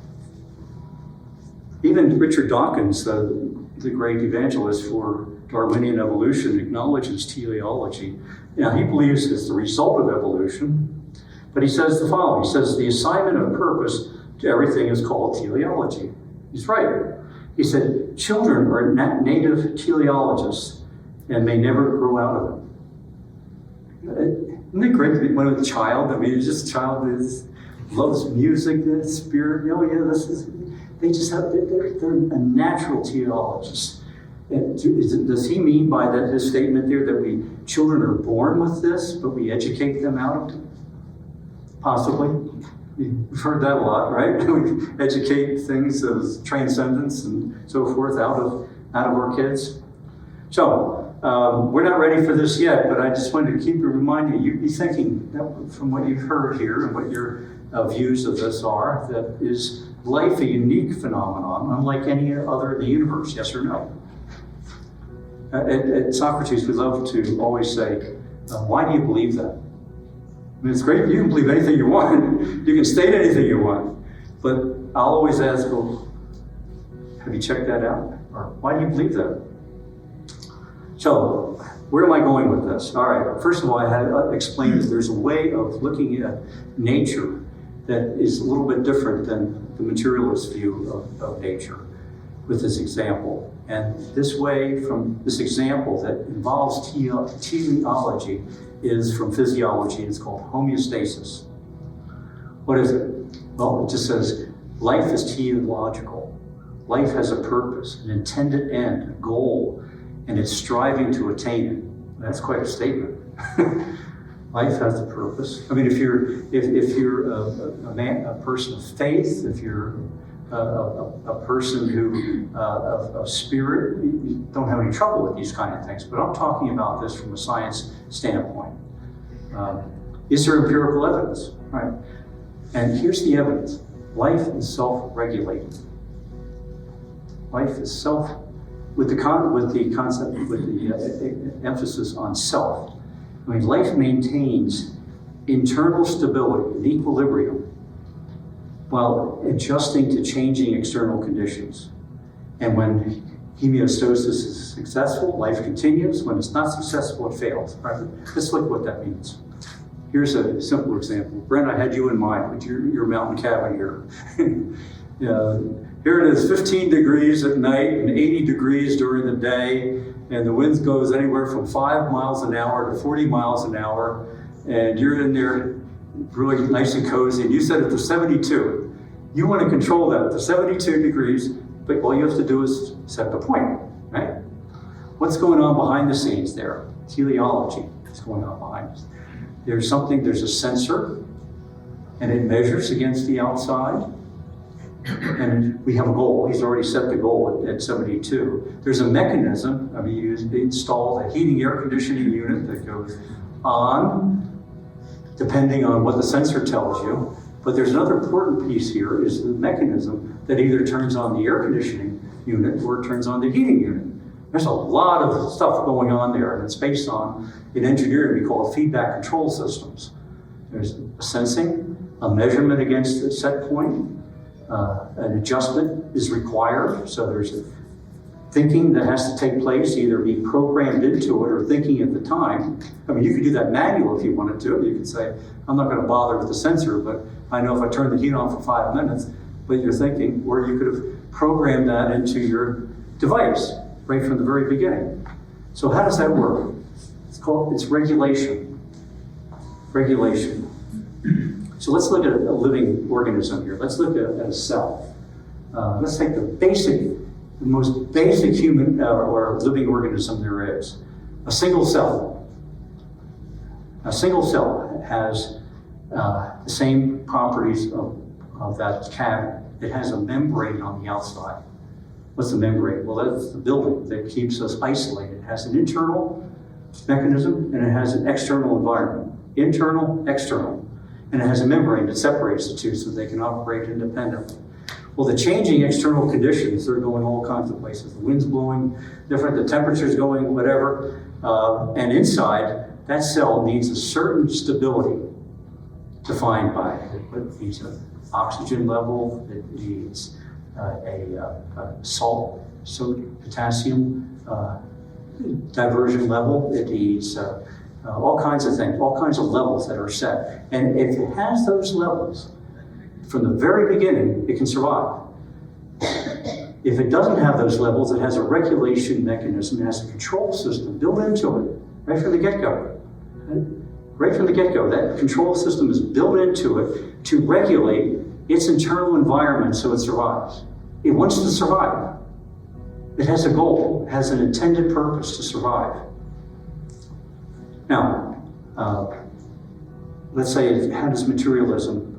Even Richard Dawkins, the great evangelist for Darwinian evolution, acknowledges teleology. Now, he believes it's the result of evolution, but he says the following. He says, the assignment of purpose to everything is called teleology. He's right. He said, children are native teleologists and may never grow out of them. Isn't it great to be when a child? I mean, it's just a child that loves music, and spirit. Oh yeah, they're a natural teleologist. And does he mean by that his statement there that children are born with this, but we educate them out of it? Possibly. We've heard that a lot, right? We educate things as transcendence and so forth out of our kids. So we're not ready for this yet, but I just wanted to keep reminding you, be thinking that from what you've heard here and what your views of this are, that is life a unique phenomenon, unlike any other in the universe, yes or no? At Socrates, we love to always say, why do you believe that? I mean, it's great, you can believe anything you want. You can state anything you want. But I'll always ask, well, have you checked that out? Or why do you believe that? So, where am I going with this? All right, first of all, I had explained that there's a way of looking at nature that is a little bit different than the materialist view of nature with this example. And this way, from this example that involves teleology, is from physiology. It's called homeostasis. What is it? Well, it just says life is teleological. Life has a purpose, an intended end, a goal, and it's striving to attain it. That's quite a statement. Life has a purpose. I mean, if you're a person of faith, if you're a person who of spirit, you don't have any trouble with these kind of things. But I'm talking about this from a science standpoint. Is there empirical evidence? Right. And here's the evidence. Life is self-regulating. Life is with the emphasis on self. I mean, life maintains internal stability and equilibrium while adjusting to changing external conditions. And when homeostasis is successful, life continues. When it's not successful, it fails. Right? Let's look at what that means. Here's a simple example. Brent, I had you in mind with your mountain cabin here. Here it is, 15 degrees at night and 80 degrees during the day, and the wind goes anywhere from 5 miles an hour to 40 miles an hour, and you're in there really nice and cozy, and you set it to 72. You want to control that to 72 degrees, but all you have to do is set the point, right? What's going on behind the scenes there? Teleology is going on behind us. There's a sensor, and it measures against the outside, and we have a goal. He's already set the goal at 72. There's a mechanism. You install a heating air conditioning unit that goes on, depending on what the sensor tells you. But there's another important piece here, is the mechanism that either turns on the air conditioning unit or it turns on the heating unit. There's a lot of stuff going on there, and it's based on, in engineering, we call it feedback control systems. There's a sensing, a measurement against a set point, an adjustment is required, so there's a thinking that has to take place, either be programmed into it or thinking at the time. You could do that manual if you wanted to. You could say, I'm not going to bother with the sensor, but I know if I turn the heat on for 5 minutes, but you're thinking, or you could have programmed that into your device right from the very beginning. So how does that work? It's regulation. Regulation. So let's look at a living organism here. Let's look at a cell. Let's take the most basic human or living organism there is. A single cell. A single cell has the same properties of that cavity. It has a membrane on the outside. What's the membrane? Well, that's the building that keeps us isolated. It has an internal mechanism and it has an external environment. Internal, external. And it has a membrane that separates the two so they can operate independently. Well, the changing external conditions, they're going all kinds of places. The wind's blowing different, the temperature's going whatever. And inside, that cell needs a certain stability defined by it. It needs an oxygen level, it needs a salt, sodium, potassium diversion level, it needs all kinds of things, all kinds of levels that are set. And if it has those levels, from the very beginning, it can survive. If it doesn't have those levels, it has a regulation mechanism, it has a control system built into it, right from the get-go. Right from the get-go, that control system is built into it to regulate its internal environment so it survives. It wants to survive. It has a goal, it has an intended purpose to survive. Now, let's say, how does materialism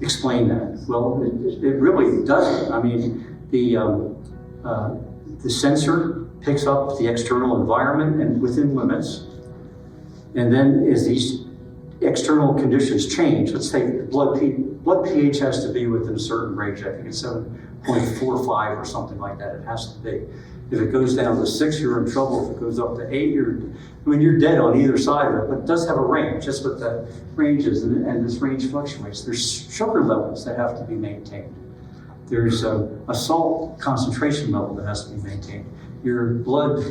explain that? Well, it really doesn't. The sensor picks up the external environment and within limits. And then as these external conditions change, let's say blood pH has to be within a certain range. I think it's 7.45 or something like that. It has to be. If it goes down to 6, you're in trouble. If it goes up to 8, you're dead on either side of it, but it does have a range. That's what that range is, and this range fluctuates. There's sugar levels that have to be maintained. There's a salt concentration level that has to be maintained. Your blood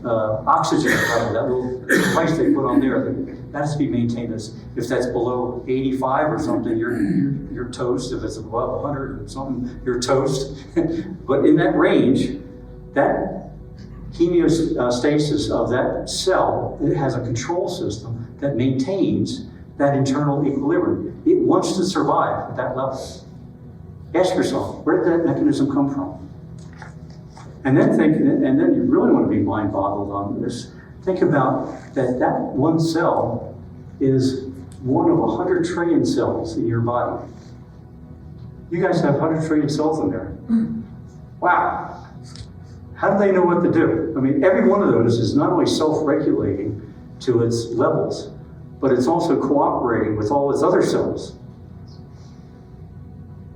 oxygen level, that little device they put on there, that has to be maintained. If that's below 85 or something, you're toast. If it's above 100 or something, you're toast. But in that range, that homeostasis of that cell, it has a control system that maintains that internal equilibrium. It wants to survive at that level. Ask yourself, where did that mechanism come from? And then you really want to be mind-boggled on this. Think about that one cell is one of 100 trillion cells in your body. You guys have 100 trillion cells in there. Wow. How do they know what to do? Every one of those is not only self-regulating to its levels, but it's also cooperating with all its other cells.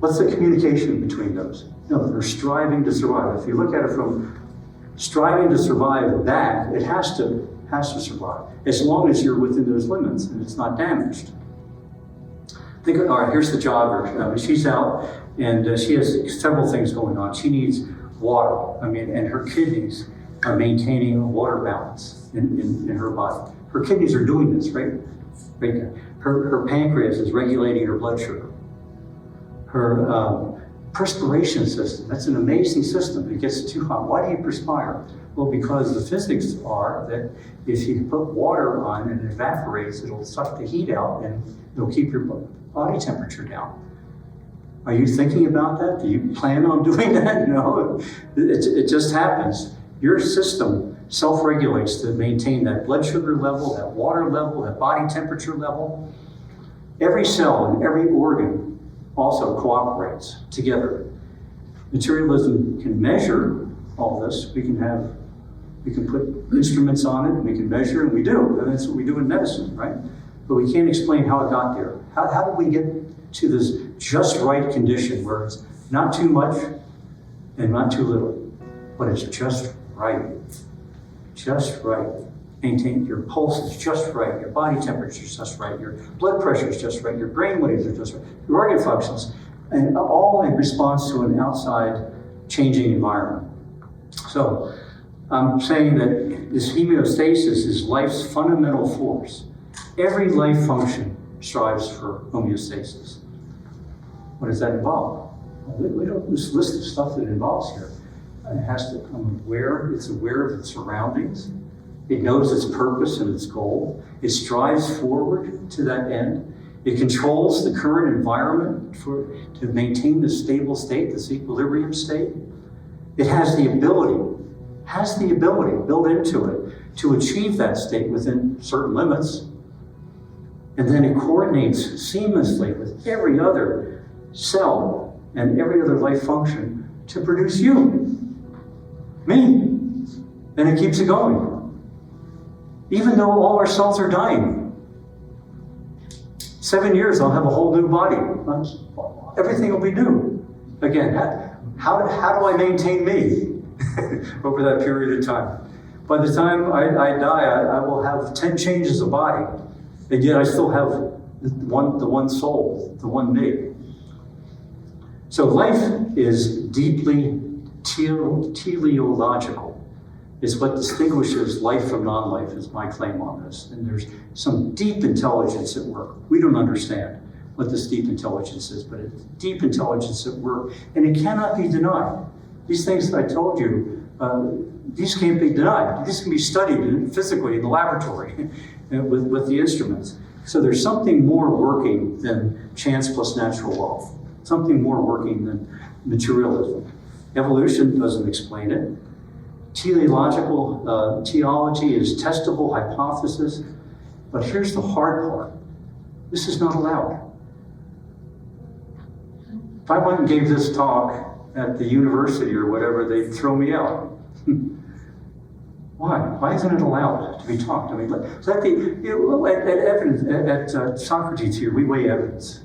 What's the communication between those? No, they're striving to survive. If you look at it from striving to survive back, it has to survive, as long as you're within those limits and it's not damaged. All right, here's the jogger. She's out and she has several things going on. She needs water, and her kidneys are maintaining a water balance in her body. Her kidneys are doing this, right there. Her pancreas is regulating her blood sugar. Her Perspiration system, that's an amazing system. It gets too hot. Why do you perspire? Well, because the physics are that if you put water on and it evaporates, it'll suck the heat out and it'll keep your body temperature down. Are you thinking about that? Do you plan on doing that? No, it just happens. Your system self-regulates to maintain that blood sugar level, that water level, that body temperature level. Every cell and every organ also cooperates together. Materialism can measure all this. We can put instruments on it, and we can measure, and we do. And that's what we do in medicine, right? But we can't explain how it got there. How did we get to this just right condition where it's not too much and not too little, but it's just right. Just right. Maintain your pulse is just right, your body temperature is just right, your blood pressure is just right, your brain waves are just right, your organ functions, and all in response to an outside changing environment. So I'm saying that this homeostasis is life's fundamental force. Every life function strives for homeostasis. What does that involve? Well, we don't just list the stuff that it involves here. It has to become aware, it's aware of its surroundings. It knows its purpose and its goal. It strives forward to that end. It controls the current environment to maintain the stable state, this equilibrium state. It has the ability built into it to achieve that state within certain limits. And then it coordinates seamlessly with every other cell and every other life function to produce you, me. And it keeps it going. Even though all our cells are dying. 7 years, I'll have a whole new body. Everything will be new. Again, how do I maintain me over that period of time? By the time I die, I will have 10 changes of body, and yet I still have the one soul, the one me. So life is deeply teleological. It's what distinguishes life from non-life, is my claim on this. And there's some deep intelligence at work. We don't understand what this deep intelligence is, but it's deep intelligence at work, and it cannot be denied. These things that I told you, these can't be denied. These can be studied physically in the laboratory with the instruments. So there's something more working than chance plus natural law, something more working than materialism. Evolution doesn't explain it. Teleological theology is testable hypothesis, but here's the hard part. This is not allowed. If I went and gave this talk at the university or whatever, they'd throw me out. Why? Why isn't it allowed to be taught? I mean, at Socrates here, we weigh evidence.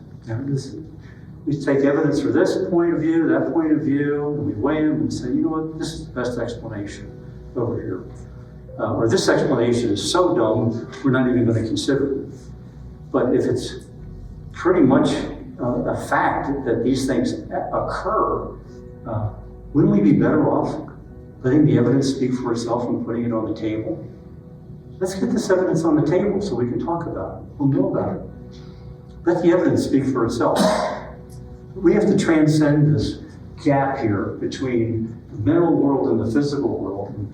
We take evidence for this point of view, that point of view, and we weigh them and say, you know what, this is the best explanation over here. Or this explanation is so dumb, we're not even going to consider it. But if it's pretty much a fact that these things occur, wouldn't we be better off letting the evidence speak for itself and putting it on the table? Let's get this evidence on the table so we can talk about it. We'll know about it. Let the evidence speak for itself. We have to transcend this gap here between the mental world and the physical world. And,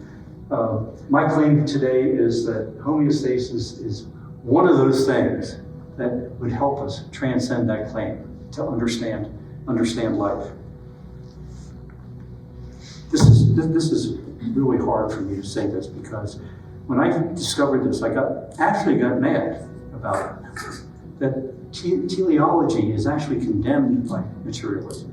my claim today is that homeostasis is one of those things that would help us transcend that claim to understand life. This is really hard for me to say this, because when I discovered this, I actually got mad about it. That teleology is actually condemned by materialism.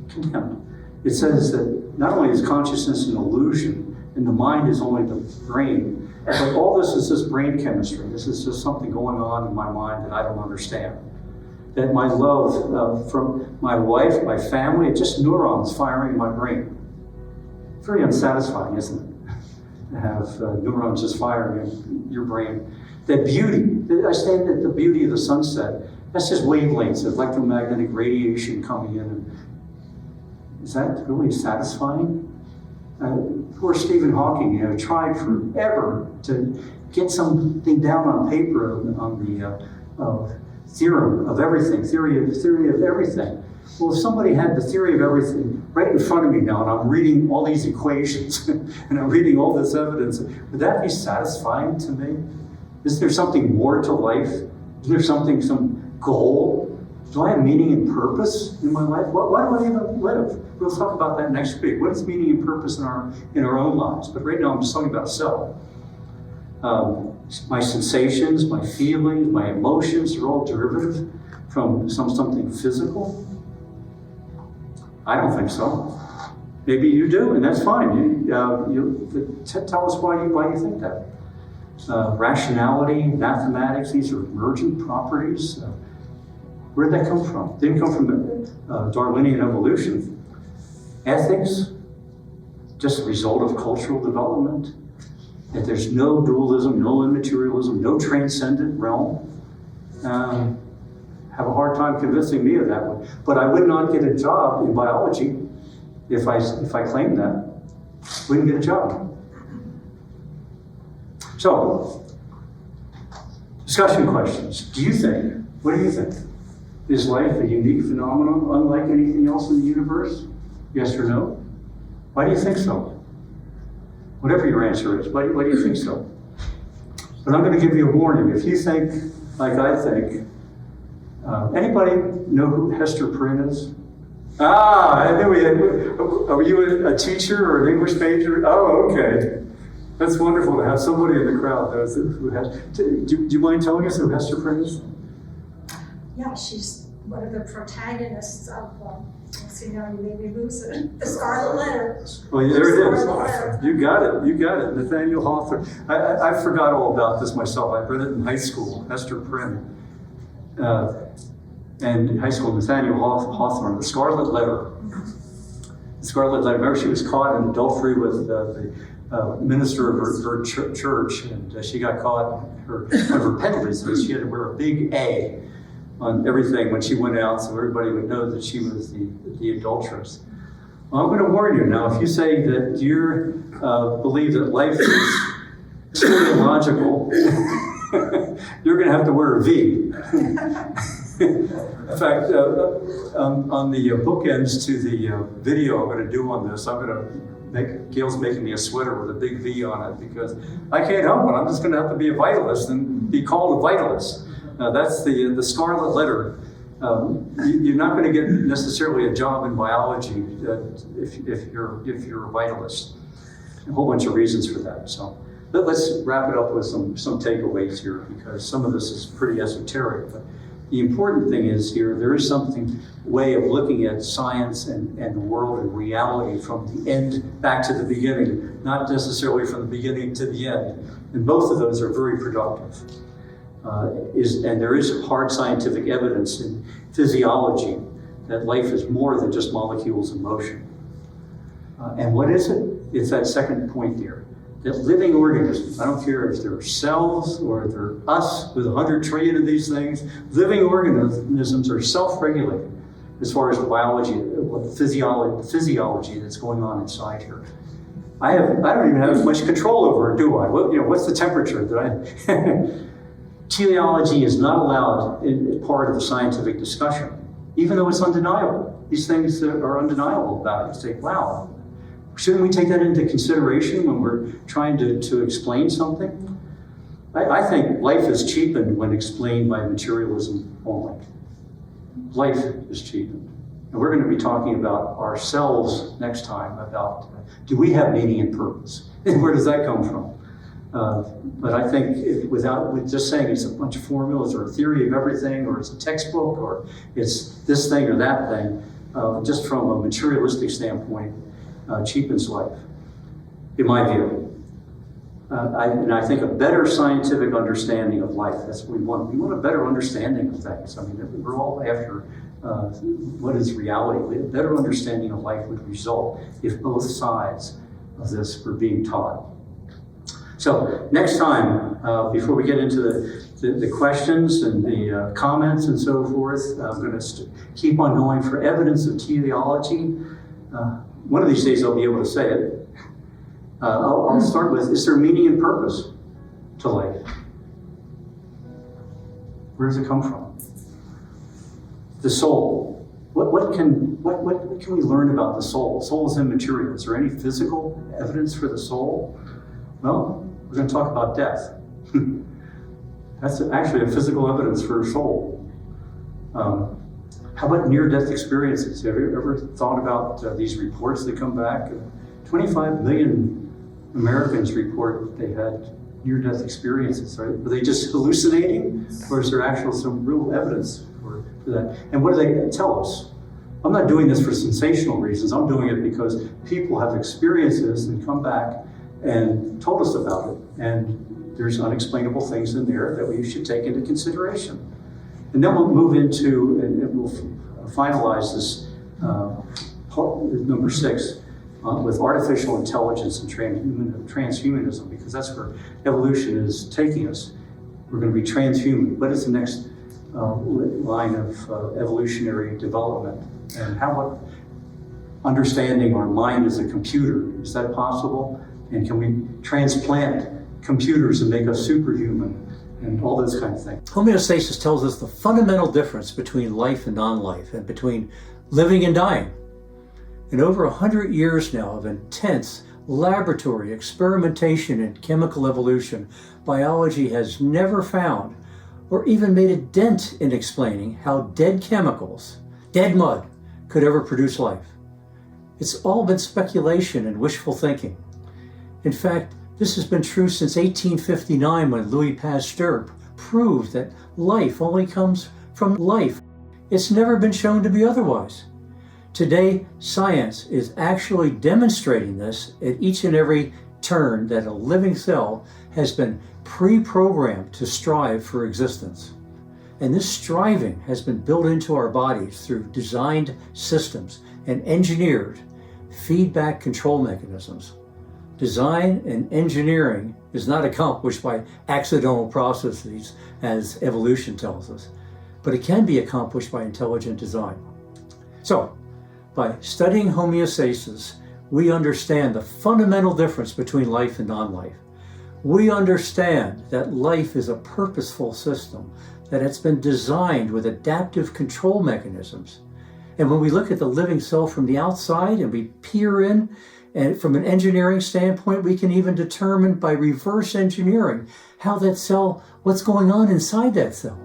Condemned. It says that not only is consciousness an illusion, and the mind is only the brain, but all this is just brain chemistry. This is just something going on in my mind that I don't understand. That my love from my wife, my family, it's just neurons firing in my brain. Very unsatisfying, isn't it? To have neurons just firing in your brain. That beauty, I stand at the beauty of the sunset, that's just wavelengths of electromagnetic radiation coming in. Is that really satisfying? Poor Stephen Hawking, tried forever to get something down on paper on the theorem of everything, theory of everything. Well, if somebody had the theory of everything right in front of me now, and I'm reading all these equations, and I'm reading all this evidence, would that be satisfying to me? Is there something more to life? Is there some goal? Do I have meaning and purpose in my life? Why do I even live? We'll talk about that next week. What is meaning and purpose in our own lives? But right now I'm just talking about self. My sensations, my feelings, my emotions are all derivative from something physical? I don't think so. Maybe you do, and that's fine. Tell us why you think that. Rationality, mathematics, these are emergent properties. Where did that come from? It didn't come from Darwinian evolution. Ethics, just a result of cultural development. That there's no dualism, no immaterialism, no transcendent realm. Have a hard time convincing me of that one. But I would not get a job in biology if I claimed that. Wouldn't get a job. So, discussion questions. What do you think? Is life a unique phenomenon unlike anything else in the universe? Yes or no? Why do you think so? Whatever your answer is, why do you think so? But I'm going to give you a warning. If you think like I think, anybody know who Hester Prynne is? I knew we had. Are you a teacher or an English major? Oh, okay. That's wonderful to have somebody in the crowd who has. Do you mind telling us who Hester Prynne is? Yeah, she's one of the protagonists of, let's see now, you made me lose it, The Scarlet Letter. Oh, yeah, there it is. You got it. Nathaniel Hawthorne. I forgot all about this myself. I read it in high school, Hester Prynne. And in high school, Nathaniel Hawthorne, The Scarlet Letter. The Scarlet Letter. Remember, she was caught in adultery with the minister of her church, and she got caught. One of her penalties is she had to wear a big A on everything when she went out, so everybody would know that she was the adulteress. Well, I'm going to warn you now. If you say that you believe that life is teleological, you're going to have to wear a V. In fact, on the bookends to the video I'm going to do on this, Gail's making me a sweater with a big V on it because I can't help it. I'm just going to have to be a vitalist and be called a vitalist. That's the Scarlet Letter. You're not going to get necessarily a job in biology if you're a vitalist. A whole bunch of reasons for that. So let's wrap it up with some takeaways here because some of this is pretty esoteric. But the important thing is here there is something way of looking at science and the world and reality from the end back to the beginning, not necessarily from the beginning to the end. And both of those are very productive. And there is hard scientific evidence in physiology that life is more than just molecules in motion. And what is it? It's that second point there. That living organisms, I don't care if they're cells or they're us with 100 trillion of these things, living organisms are self-regulating as far as the biology, physiology that's going on inside here. I don't even have much control over it, do I? What's the temperature that Teleology is not allowed in part of the scientific discussion, even though it's undeniable. These things are undeniable about it. You say, wow, shouldn't we take that into consideration when we're trying to explain something? I think life is cheapened when explained by materialism only. Life is cheapened. And we're going to be talking about ourselves next time, about do we have meaning and purpose? And where does that come from? But I think with just saying it's a bunch of formulas or a theory of everything, or it's a textbook, or it's this thing or that thing, just from a materialistic standpoint, cheapens life, in my view. And I think a better scientific understanding of life, that's what we want. We want a better understanding of things. I mean, we're all after what is reality. A better understanding of life would result if both sides of this were being taught. So next time, before we get into the questions and the comments and so forth, I'm going to keep on going for evidence of teleology. One of these days I'll be able to say it. I'll start with, is there meaning and purpose to life? Where does it come from? The soul. What can we learn about the soul? The soul is immaterial. Is there any physical evidence for the soul? Well, we're going to talk about death. That's actually a physical evidence for a soul. How about near-death experiences? Have you ever thought about these reports that come back? 25 million Americans report they had near-death experiences. Right? Are they just hallucinating, or is there actually some real evidence for that? And what do they tell us? I'm not doing this for sensational reasons. I'm doing it because people have experienced this and come back and told us about it. And there's unexplainable things in there that we should take into consideration. And then we'll move into, and we'll finalize this number 6 with artificial intelligence and transhumanism, because that's where evolution is taking us. We're going to be transhuman. What is the next line of evolutionary development? And how about understanding our mind as a computer? Is that possible? And can we transplant computers and make us superhuman? And all those kind of things. Homeostasis tells us the fundamental difference between life and non-life, and between living and dying. In over 100 years now of intense laboratory experimentation and chemical evolution, biology has never found or even made a dent in explaining how dead chemicals, dead mud, could ever produce life. It's all been speculation and wishful thinking. In fact, this has been true since 1859, when Louis Pasteur proved that life only comes from life. It's never been shown to be otherwise. Today, science is actually demonstrating this at each and every turn, that a living cell has been pre-programmed to strive for existence. And this striving has been built into our bodies through designed systems and engineered feedback control mechanisms. Design and engineering is not accomplished by accidental processes, as evolution tells us, but it can be accomplished by intelligent design. So, by studying homeostasis, we understand the fundamental difference between life and non-life. We understand that life is a purposeful system, that it's been designed with adaptive control mechanisms. And when we look at the living cell from the outside and we peer in, and from an engineering standpoint, we can even determine by reverse engineering how that cell, what's going on inside that cell.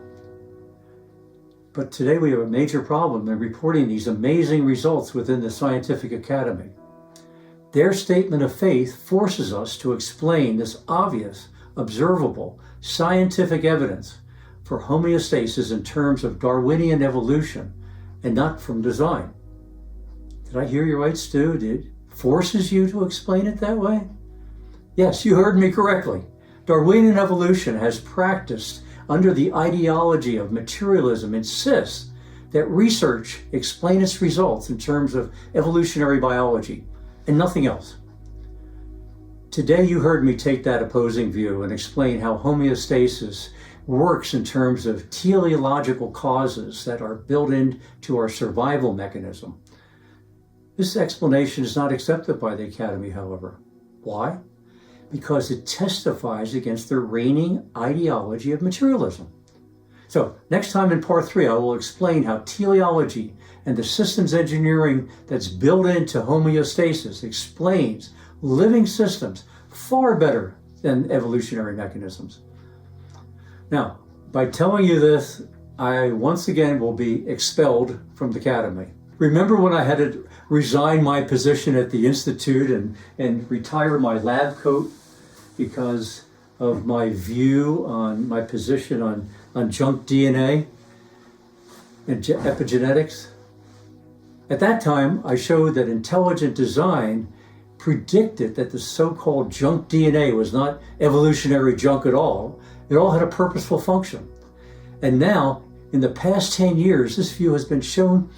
But today we have a major problem in reporting these amazing results within the Scientific Academy. Their statement of faith forces us to explain this obvious, observable, scientific evidence for homeostasis in terms of Darwinian evolution and not from design. Did I hear you right, Stu? Did forces you to explain it that way? Yes, you heard me correctly. Darwinian evolution has practiced under the ideology of materialism insists that research explain its results in terms of evolutionary biology and nothing else. Today you heard me take that opposing view and explain how homeostasis works in terms of teleological causes that are built into our survival mechanism. This explanation is not accepted by the Academy, however. Why? Because it testifies against the reigning ideology of materialism. So next time in part 3, I will explain how teleology and the systems engineering that's built into homeostasis explains living systems far better than evolutionary mechanisms. Now, by telling you this, I once again will be expelled from the Academy. Remember when I had to resign my position at the Institute and retire my lab coat because of my view on my position on junk DNA and epigenetics? At that time, I showed that intelligent design predicted that the so-called junk DNA was not evolutionary junk at all. It all had a purposeful function. And now, in the past 10 years, this view has been shown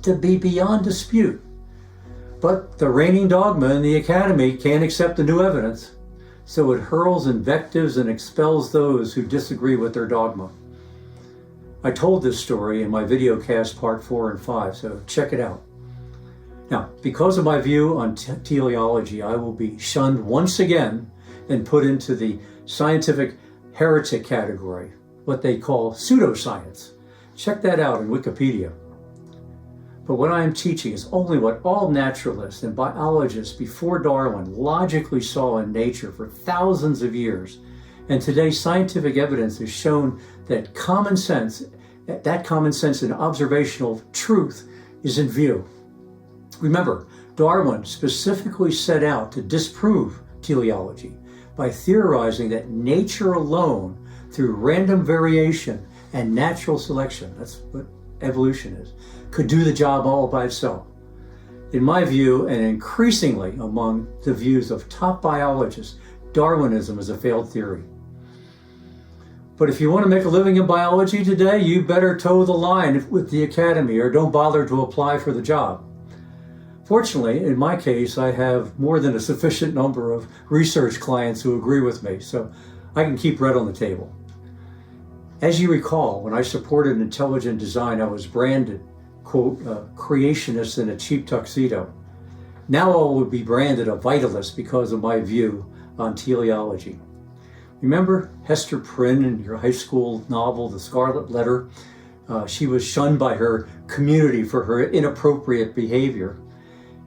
to be beyond dispute. But the reigning dogma in the Academy can't accept the new evidence, so it hurls invectives and expels those who disagree with their dogma. I told this story in my video cast part 4 and 5, so check it out. Now, because of my view on teleology, I will be shunned once again and put into the scientific heretic category, what they call pseudoscience. Check that out in Wikipedia. But what I am teaching is only what all naturalists and biologists before Darwin logically saw in nature for thousands of years. And today, scientific evidence has shown that common sense and observational truth is in view. Remember, Darwin specifically set out to disprove teleology by theorizing that nature alone, through random variation and natural selection, that's what evolution is, could do the job all by itself. In my view, and increasingly among the views of top biologists, Darwinism is a failed theory. But if you want to make a living in biology today, you better toe the line with the academy or don't bother to apply for the job. Fortunately, in my case, I have more than a sufficient number of research clients who agree with me, so I can keep bread on the table. As you recall, when I supported intelligent design, I was branded, quote, a creationist in a cheap tuxedo. Now I will be branded a vitalist because of my view on teleology. Remember Hester Prynne in your high school novel, The Scarlet Letter? She was shunned by her community for her inappropriate behavior.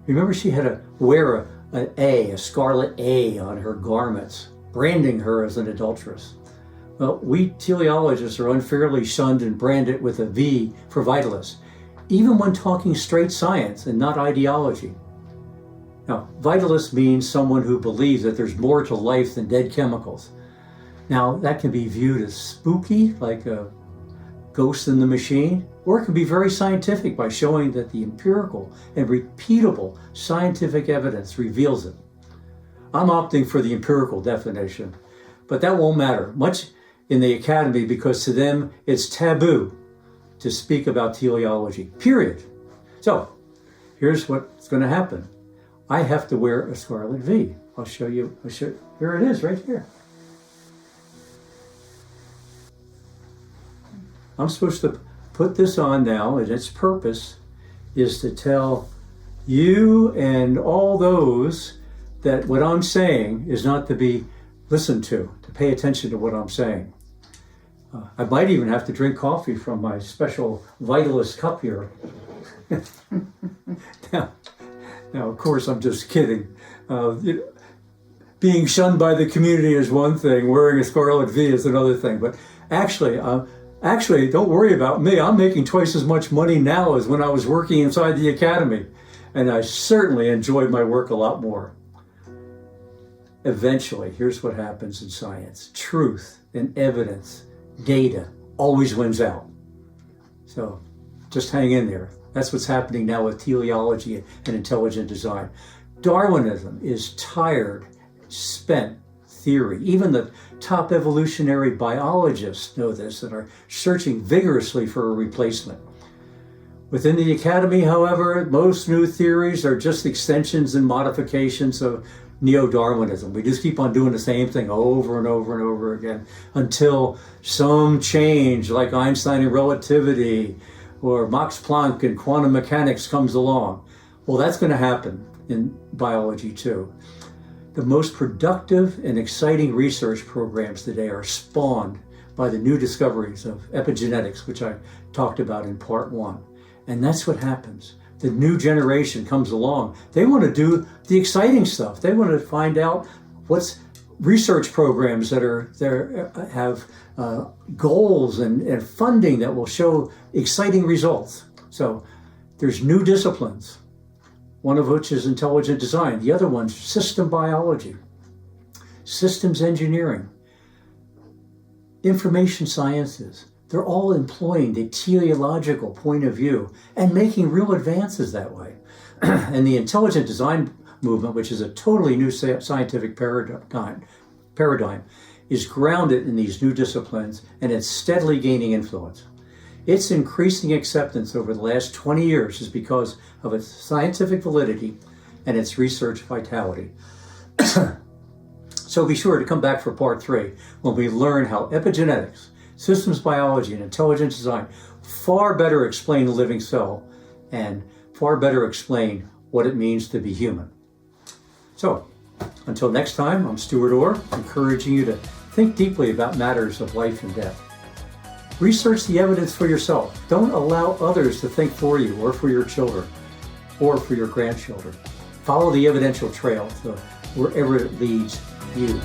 Remember she had to wear a scarlet A on her garments, branding her as an adulteress. Well, we teleologists are unfairly shunned and branded with a V for vitalists, even when talking straight science and not ideology. Now, vitalist means someone who believes that there's more to life than dead chemicals. Now, that can be viewed as spooky, like a ghost in the machine, or it can be very scientific by showing that the empirical and repeatable scientific evidence reveals it. I'm opting for the empirical definition, but that won't matter much in the academy because to them it's taboo to speak about teleology, period. So, here's what's going to happen. I have to wear a scarlet V. I'll show you. Here it is, right here. I'm supposed to put this on now, and its purpose is to tell you and all those that what I'm saying is not to be listened to pay attention to what I'm saying. I might even have to drink coffee from my special Vitalist cup here. Now, of course, I'm just kidding. Being shunned by the community is one thing, wearing a scarlet V is another thing. But actually, don't worry about me. I'm making twice as much money now as when I was working inside the academy. And I certainly enjoyed my work a lot more. Eventually, here's what happens in science. Truth and evidence, data, always wins out. So just hang in there. That's what's happening now with teleology and intelligent design. Darwinism is tired, spent theory. Even the top evolutionary biologists know this and are searching vigorously for a replacement. Within the academy, however, most new theories are just extensions and modifications of neo-Darwinism. We just keep on doing the same thing over and over and over again until some change, like Einstein and relativity or Max Planck and quantum mechanics, comes along. Well, that's going to happen in biology too. The most productive and exciting research programs today are spawned by the new discoveries of epigenetics, which I talked about in part 1. And that's what happens. The new generation comes along. They want to do the exciting stuff. They want to find out what's research programs that are there, have goals and funding that will show exciting results. So there's new disciplines, one of which is intelligent design. The other one's system biology, systems engineering, information sciences. They're all employing the teleological point of view and making real advances that way. And the intelligent design movement, which is a totally new scientific paradigm, is grounded in these new disciplines, and it's steadily gaining influence. Its increasing acceptance over the last 20 years is because of its scientific validity and its research vitality. So be sure to come back for part 3 when we learn how epigenetics, systems biology, and intelligent design far better explain the living cell and far better explain what it means to be human. So, until next time, I'm Stuart Orr, encouraging you to think deeply about matters of life and death. Research the evidence for yourself. Don't allow others to think for you or for your children or for your grandchildren. Follow the evidential trail to wherever it leads you.